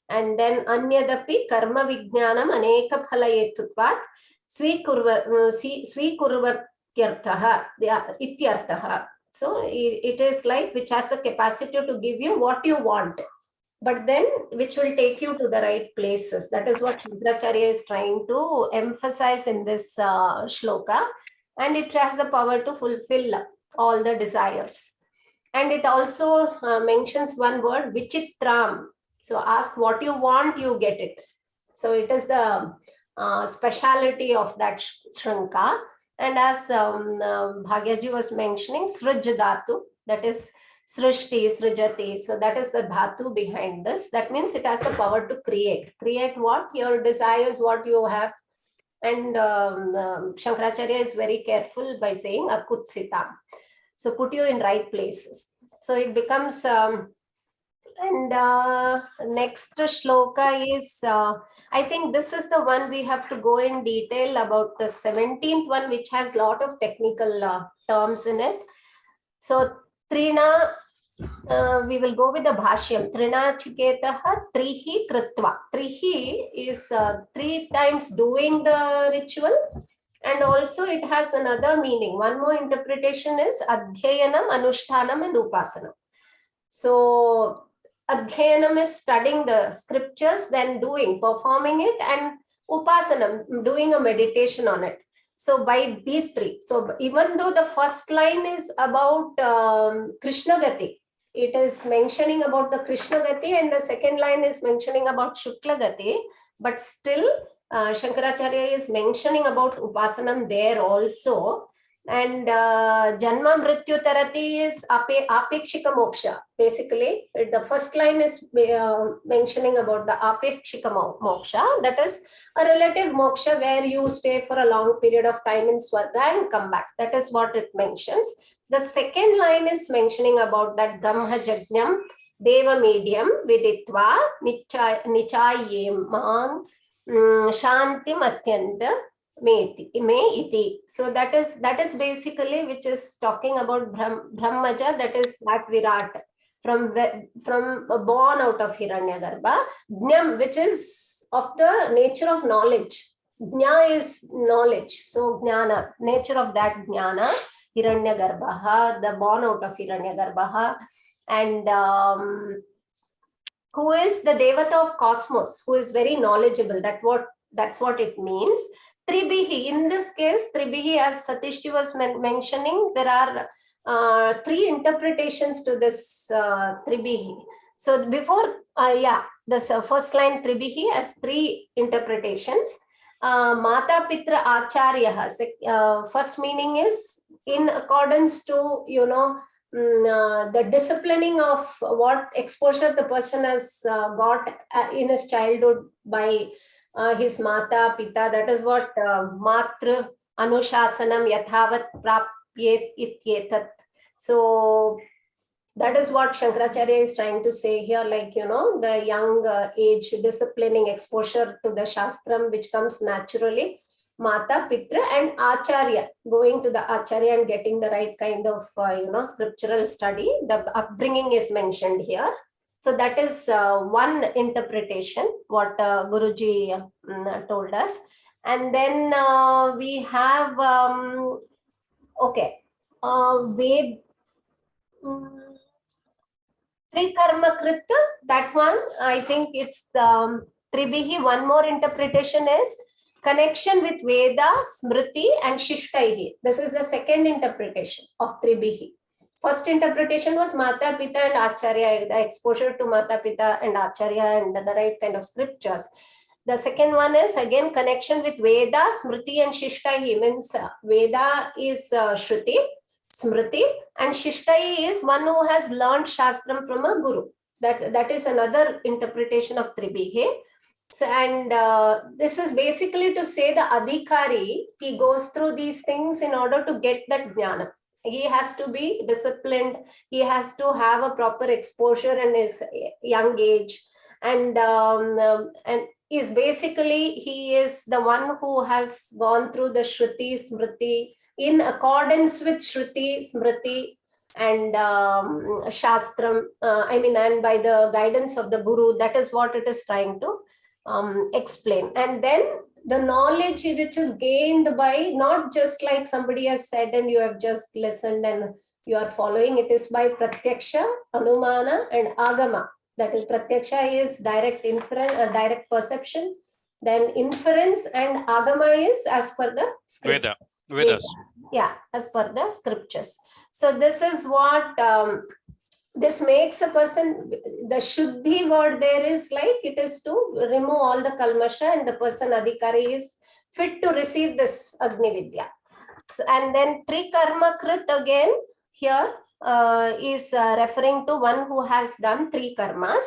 And then anyadapi karma vijnanam aneka phalayetutvat swikurvatyarthaha ityarthaha. So it is like which has the capacity to give you what you want, but then which will take you to the right places. That is what Shankaracharya is trying to emphasize in this shloka. And it has the power to fulfill all the desires. And it also mentions one word, vichitram. So ask what you want, you get it. So it is the speciality of that shrinka. And as Bhagyaji was mentioning, Srij Dhatu, that is Srishti, Srijati. So that is the Dhatu behind this. That means it has the power to create. Create what? Your desires, what you have. And Shankaracharya is very careful by saying Akutsitam. So put you in right places. So it becomes, next shloka is, I think this is the one we have to go in detail about, the 17th one, which has a lot of technical terms in it. So Trina, we will go with the Bhaashyam. Trina Chiketaha Trihi Kritva. Trihi is 3 times doing the ritual, and also it has another meaning. One more interpretation is Adhyayanam, Anushtanam and Upasanam. So Adhyayanam is studying the scriptures, then performing it, and Upasanam, doing a meditation on it. So by these 3. So even though the first line is about Krishna Gati, it is mentioning about the Krishna Gati, and the second line is mentioning about Shukla Gati, but still Shankaracharya is mentioning about Upasanam there also. And Janma Mrityu Tarati is Apekshika Moksha. Basically, the first line is mentioning about the Apekshika Moksha, that is a relative moksha where you stay for a long period of time in Swarga and come back. That is what it mentions. The second line is mentioning about that Brahma Jajnam Deva Medium Viditva Nichayem Man Shantim Atyanta Me iti. So that is basically, which is talking about Brahmaja, that is that Virat, from born out of Hiranyagarbha. Jnam, which is of the nature of knowledge. Jna is knowledge. So Jnana, nature of that Jnana, Hiranyagarbha, the born out of Hiranyagarbha. And who is the Devata of cosmos, who is very knowledgeable. That's what it means. Tribihi, in this case, Tribihi, as Satish was mentioning, there are 3 interpretations to this Tribihi. So before, this first line Tribihi has 3 interpretations. Mata Pitra Acharya, first meaning is in accordance to, the disciplining of what exposure the person has got in his childhood by his mata, pita. That is what matra anushasanam yathavat prapyet ityetat. So that is what Shankaracharya is trying to say here, like, the young age disciplining exposure to the Shastram, which comes naturally. Mata, Pitra and Acharya, going to the Acharya and getting the right kind of, scriptural study. The upbringing is mentioned here. So that is one interpretation, what Guruji told us. And then we have, Ved, Trikarma Krita, that one, I think it's Tribihi. One more interpretation is connection with Veda, Smriti and Shishtaihi. This is the second interpretation of Tribihi. First interpretation was Mata, Pita and Acharya, the exposure to Mata, Pita and Acharya and the right kind of scriptures. The second one is again connection with Veda, Smriti and Shishtaihi. Means Veda is Shruti, Smriti, and Shishtaihi is one who has learned Shastram from a Guru. That is another interpretation of Tribihi. So, and this is basically to say the Adhikari, he goes through these things in order to get that Jnana. He has to be disciplined. He has to have a proper exposure in his young age. And is basically, he is the one who has gone through the Shruti, Smriti, in accordance with Shruti, Smriti and Shastram, and by the guidance of the Guru. That is what it is trying to explain. And then the knowledge which is gained by, not just like somebody has said and you have just listened and you are following, it is by Pratyaksha, Anumana and Agama. That is, Pratyaksha is direct inference, direct perception, then inference, and Agama is as per the script. Vedas. Yeah, as per the scriptures. So this is what this makes a person, the Shuddhi word there is like, it is to remove all the kalmasha, and the person adhikari is fit to receive this Agni Vidya. So, and then Trikarma Krit again here is referring to one who has done 3 karmas,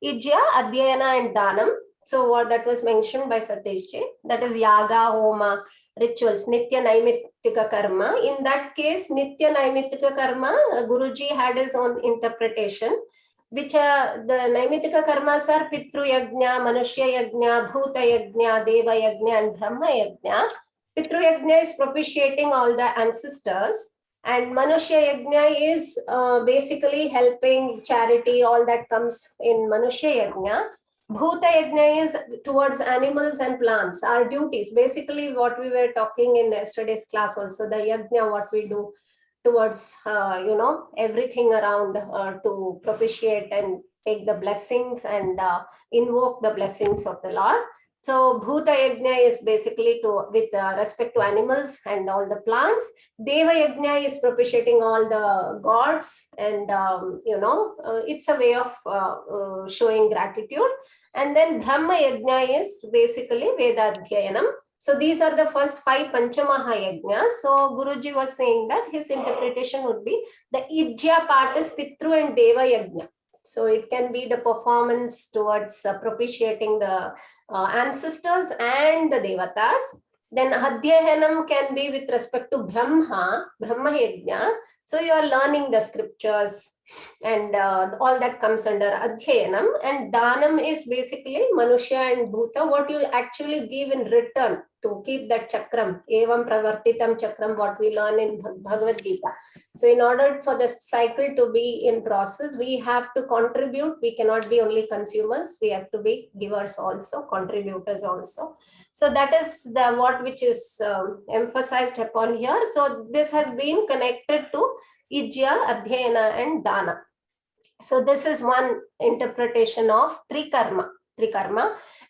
Ijya, Adhyayana and Danam. So what that was mentioned by Satish, that is Yaga, Homa, rituals, Nitya Naimittika Karma. In that case, Nitya Naimittika Karma, Guruji had his own interpretation, which the Naimittika Karmas are Pitru Yajna, Manushya Yajna, Bhuta Yajna, Deva Yajna and Brahma Yajna. Pitru Yajna is propitiating all the ancestors, and Manushya Yajna is basically helping charity, all that comes in Manushya Yajna. Bhuta Yajna is towards animals and plants, our duties. Basically, what we were talking in yesterday's class also, the Yajna, what we do towards, everything around to propitiate and take the blessings and invoke the blessings of the Lord. So Bhuta Yajna is basically with respect to animals and all the plants. Deva Yajna is propitiating all the gods, and it's a way of showing gratitude. And then Brahma Yajna is basically Vedadhyayanam. So these are the first 5 Panchamaha Yajnas. So Guruji was saying that his interpretation would be the Ijya part is Pitru and Deva Yajna. So it can be the performance towards propitiating the ancestors and the Devatas. Then Adhyayanam can be with respect to Brahma Yajna. So you are learning the scriptures and all that comes under Adhyayanam. And Danam is basically Manushya and Bhuta, what you actually give in return to keep that chakram, Evam Pravartitam Chakram, what we learn in Bhagavad Gita. So in order for the cycle to be in process, we have to contribute. We cannot be only consumers. We have to be givers also, contributors also. So that is the what which is emphasized upon here. So this has been connected to Ijya, Adhyayana and Dana. So this is one interpretation of Trikarma.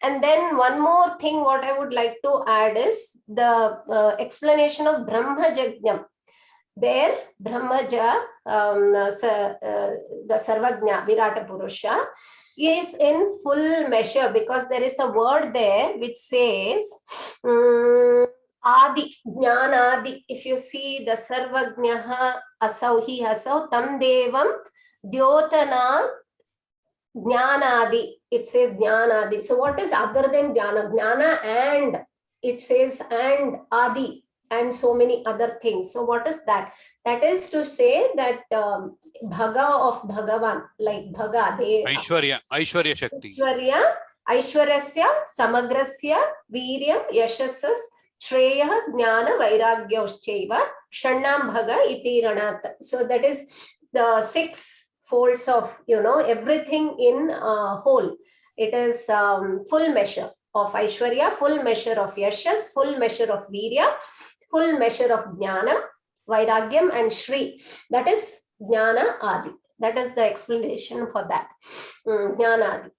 And then one more thing what I would like to add is the explanation of Brahma Jajnam. There, Brahmaja, the Sarvajna, Virata Purusha, is in full measure, because there is a word there which says Adi, Jnanadi. If you see the Sarvajnaha Asauhi Asau Tam Devam Dyotana Jnanadi. It says Jnanadi. So what is other than Jnana? Jnana and it says and Adi and so many other things. So what is that? That is to say that Bhaga of Bhagavan, like Bhaga, Aishwarya Shakti. Aishwaryasya, Samagrasya, Viryam, Yashasas, Shreya, Jnana, Vairagyaschaiva, Shannam Bhaga, Iti Ranat. So that is the 6 folds of, everything in whole. It is full measure of Aishwarya, full measure of Yashas, full measure of Virya, full measure of Jnana, Vairagyam and Shri. That is Jnana Adi. That is the explanation for that. Jnana Adi.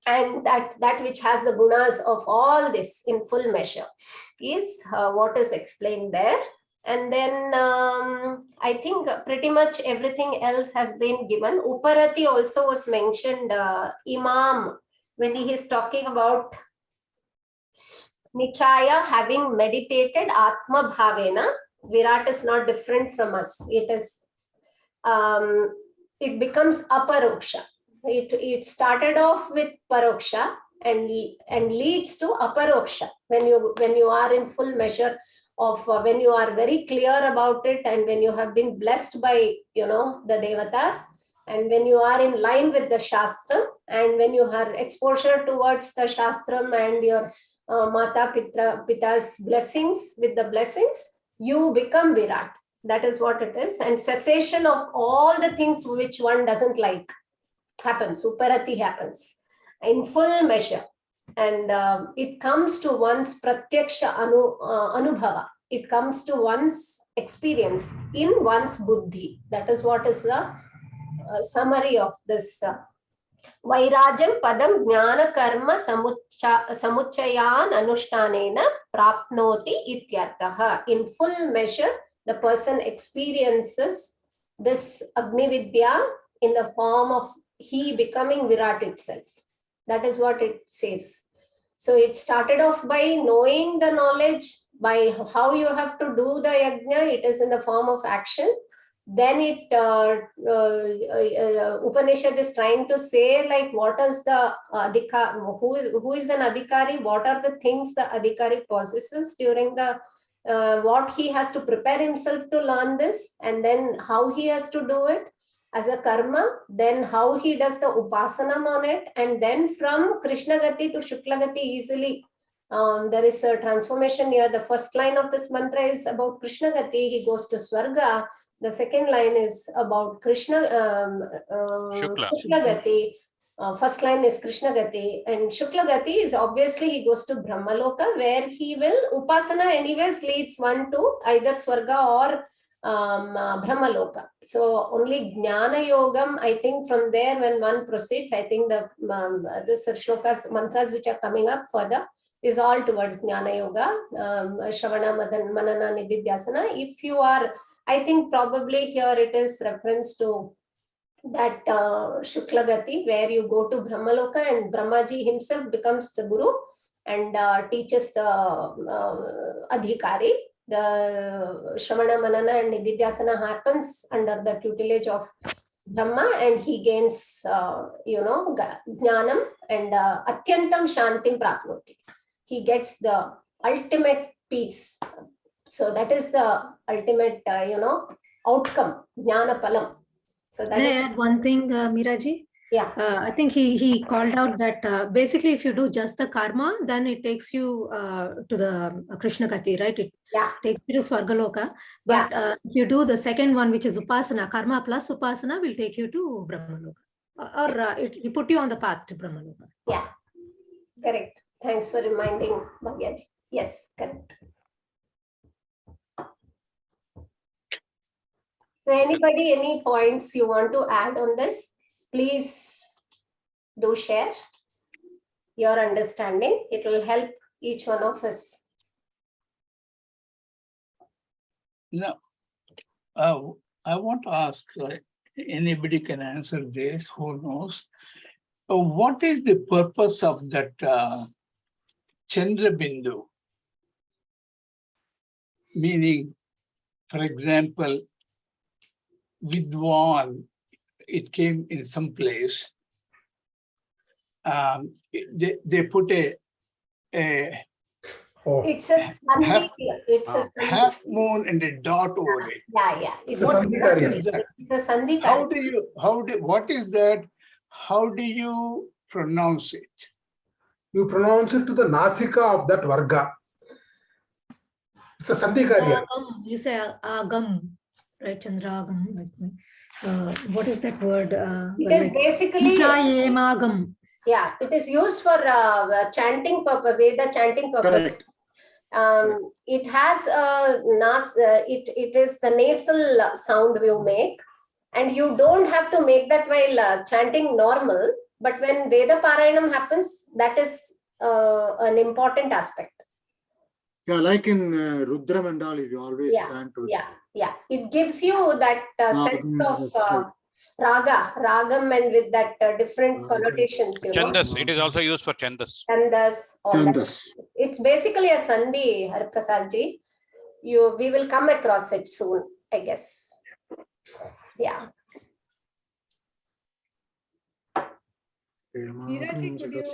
And that which has the gunas of all this in full measure is what is explained there. And then I think pretty much everything else has been given. Uparati also was mentioned, Imam, when he is talking about Nichaya having meditated Atma Bhavena. Virat is not different from us. It is, it becomes aparoksha. It started off with paroksha and leads to aparoksha when you are in full measure of when you are very clear about it, and when you have been blessed by the devatas, and when you are in line with the shastram, and when you have exposure towards the shastram and your mata pita's blessings, with the blessings you become Virat. That is what it is. And cessation of all the things which one doesn't like happens. Uparati happens in full measure, and it comes to one's pratyaksha anubhava. It comes to one's experience in one's buddhi. That is what is the summary of this. Vairajam padam jnana karma samuchayan anushtanena prapnoti ityartha. In full measure, the person experiences this Agni Vidya in the form of he becoming Virat itself. That is what it says. So it started off by knowing the knowledge, by how you have to do the yajna, it is in the form of action. Then it Upanishad is trying to say, like, what is the adhikari, who is an adhikari, what are the things the adhikari possesses during the what he has to prepare himself to learn this, and then how he has to do it as a karma, then how he does the upasanam on it, and then from Krishna Gati to Shukla Gati easily. There is a transformation here. The first line of this mantra is about Krishna Gati, he goes to Swarga. The second line is about Krishna Shukla. Shukla Gati. First line is Krishna Gati, and Shukla Gati is obviously he goes to Brahmaloka, where he will, Upasana anyways leads one to either Swarga or Brahmaloka. So only Jnana Yogam, I think from there when one proceeds, I think the this shlokas, mantras which are coming up further is all towards Jnana Yoga, Shravana, Manana, Nididhyasana. If you are, I think probably here it is reference to that Shukla Gati, where you go to Brahmaloka and Brahmaji himself becomes the Guru and teaches the Adhikari. The Shravana, Manana and Nididhyasana happens under the tutelage of Brahma, and he gains, Jnanam and Atyantam Shantim Prapnoti. He gets the ultimate peace. So that is the ultimate, outcome, Jnana Palam. So that Can I is add one thing, Meeraji? Yeah. I think he called out that basically if you do just the karma, then it takes you to the Krishna Gati, right? It takes you to Swargaloka. But if you do the second one, which is Upasana, karma plus Upasana will take you to Brahmaloka. Or it put you on the path to Brahmaloka. Yeah, correct. Thanks for reminding, Bhagyaji. Yes, correct. So anybody, any points you want to add on this? Please do share your understanding. It will help each one of us. No, I want to ask, anybody can answer this, who knows? What is the purpose of that Chandra Bindu? Meaning, for example, Vidwan, it came in some place. They put a It's a sandhi. It's a sandhi. half moon and a dot over it. Yeah. It's a sandhi. It's a sandhi. What is that? How do you pronounce it? You pronounce it to the nasika of that varga. It's a sandhi karya. You say agam, right? Chandragam. So what is that word? It is basically agam. Yeah, it is used for chanting purpose, Veda chanting purpose. Correct. It has it is the nasal sound you make, and you don't have to make that while chanting normal. But when Veda Parayanam happens, that is an important aspect. Yeah, like in Rudram and all, you always chant to it. Yeah. It gives you that sense of ragam, and with that different connotations. Chandas. It is also used for chandas. Chandas. It's basically a sandhi, Hariprasadji. We will come across it soon, I guess. Yeah. Meeraji, could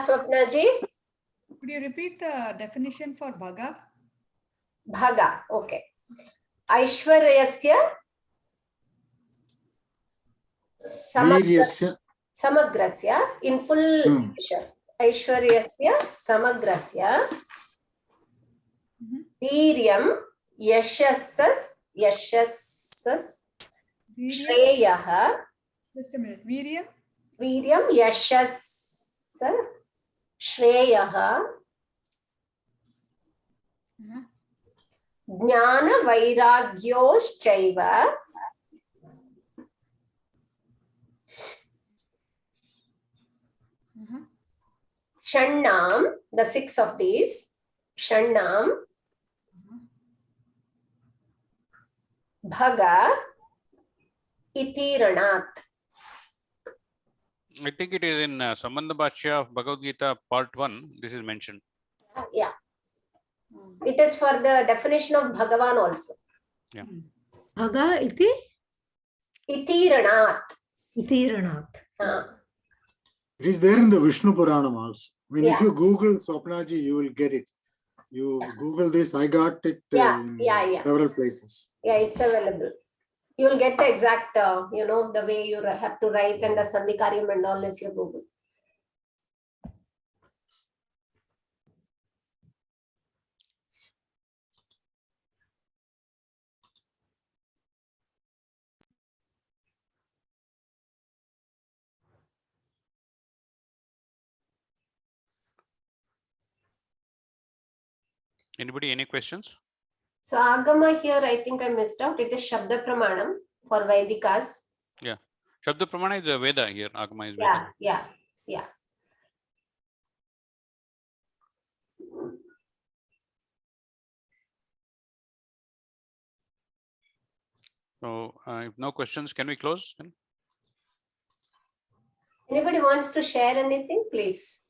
Swapnaji? Could you repeat the definition for bhaga? Bhaga, okay. Aishwaryasya samagrasya, in full picture. Aishwaryasya samagrasya Viryam yashasas Shreyaha. Just a minute. Viryam yashas Shreyaha Jnana Vairagyoschaiva Shannam, the 6 of these, Shannam, Bhaga, iti ranat. I think it is in Sambandha Bhashya of Bhagavad Gita part 1. This is mentioned. Yeah. It is for the definition of Bhagavan also. Yeah. Bhaga iti? Iti ranat. Iti ranat. It is there in the Vishnu Puranam also. I mean, if Yeah. you Google Swapnaji, you will get it. You Google this, I got it in several places. Yeah, it's available. You will get the exact, the way you have to write and the Sandhikaryam and all if you Google. Anybody, any questions? So Agama here, I think I missed out. It is Shabda Pramanam for Vaidikas. Yeah. Shabda Pramana is a Veda here. Agama is Veda. Yeah. So if no questions, can we close then? Anybody wants to share anything, please?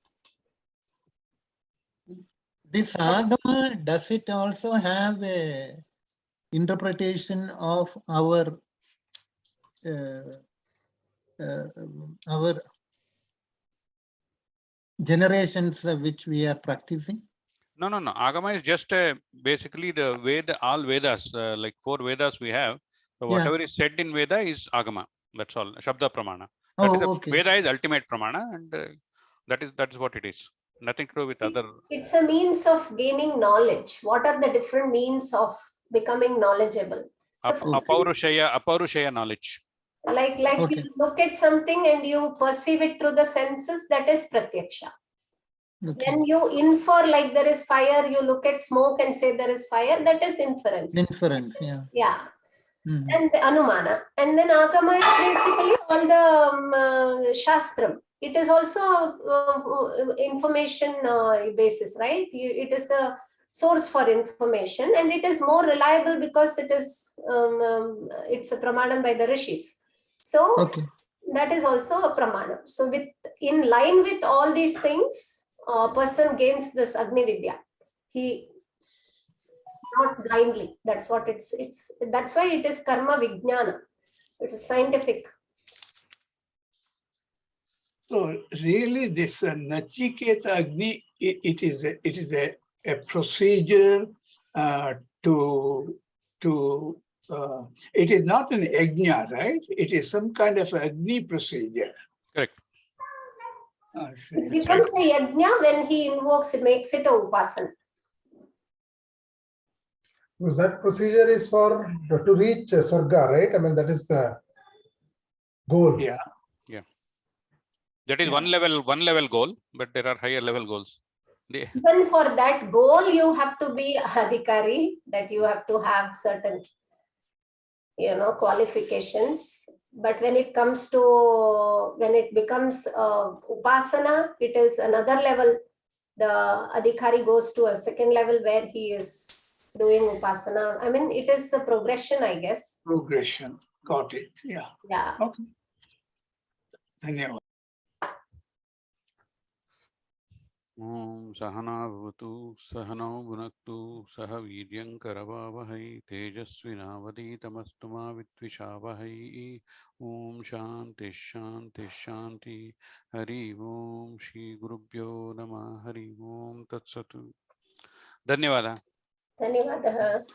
This Agama, does it also have a interpretation of our generations which we are practicing? No. Agama is just basically the Veda, all Vedas, like 4 Vedas we have. So whatever is said in Veda is Agama. That's all. Shabda Pramana. Okay. Veda is ultimate Pramana, and that is what it is. Nothing to do with other. It's a means of gaining knowledge. What are the different means of becoming knowledgeable? So Apaurushaya knowledge. Like you look at something and you perceive it through the senses, that is pratyaksha. When you infer like there is fire, you look at smoke and say there is fire, that is inference. Yeah. And the anumana. And then agama is basically all the shastram. It is also information basis, right? It is a source for information, and it is more reliable because it is it's a pramanam by the rishis. So that is also a pramanam. So in line with all these things, a person gains this Agni Vidya. He not blindly. That's what that's why it is karma vijnana. It's a scientific. So really this Nachiketa Agni, it is a procedure it is not an yajna, right? It is some kind of Agni procedure. Correct. It becomes a yajna when he invokes, it makes it a upasana. Because that procedure is to reach Swarga, right? I mean, that is the goal. Yeah. That is one level goal, but there are higher level goals. Even for that goal, you have to be adhikari, that you have to have certain, qualifications. But when it becomes upasana, it is another level. The adhikari goes to a second level where he is doing upasana. I mean, it is a progression, I guess. Progression. Got it. Yeah. Yeah. Okay. Dhanyavad. Om Sahana Bhavatu Sahano Bhunaktu Saha Vidyam Karavavahai Tejasvinavaditamastu ma Vitvishavahi. Om Shanti Shanti Shanti. Hari Om Shri Gurubhyo Namah. Hari Om Tatsatu. Dhanyavada. Dhanyavada.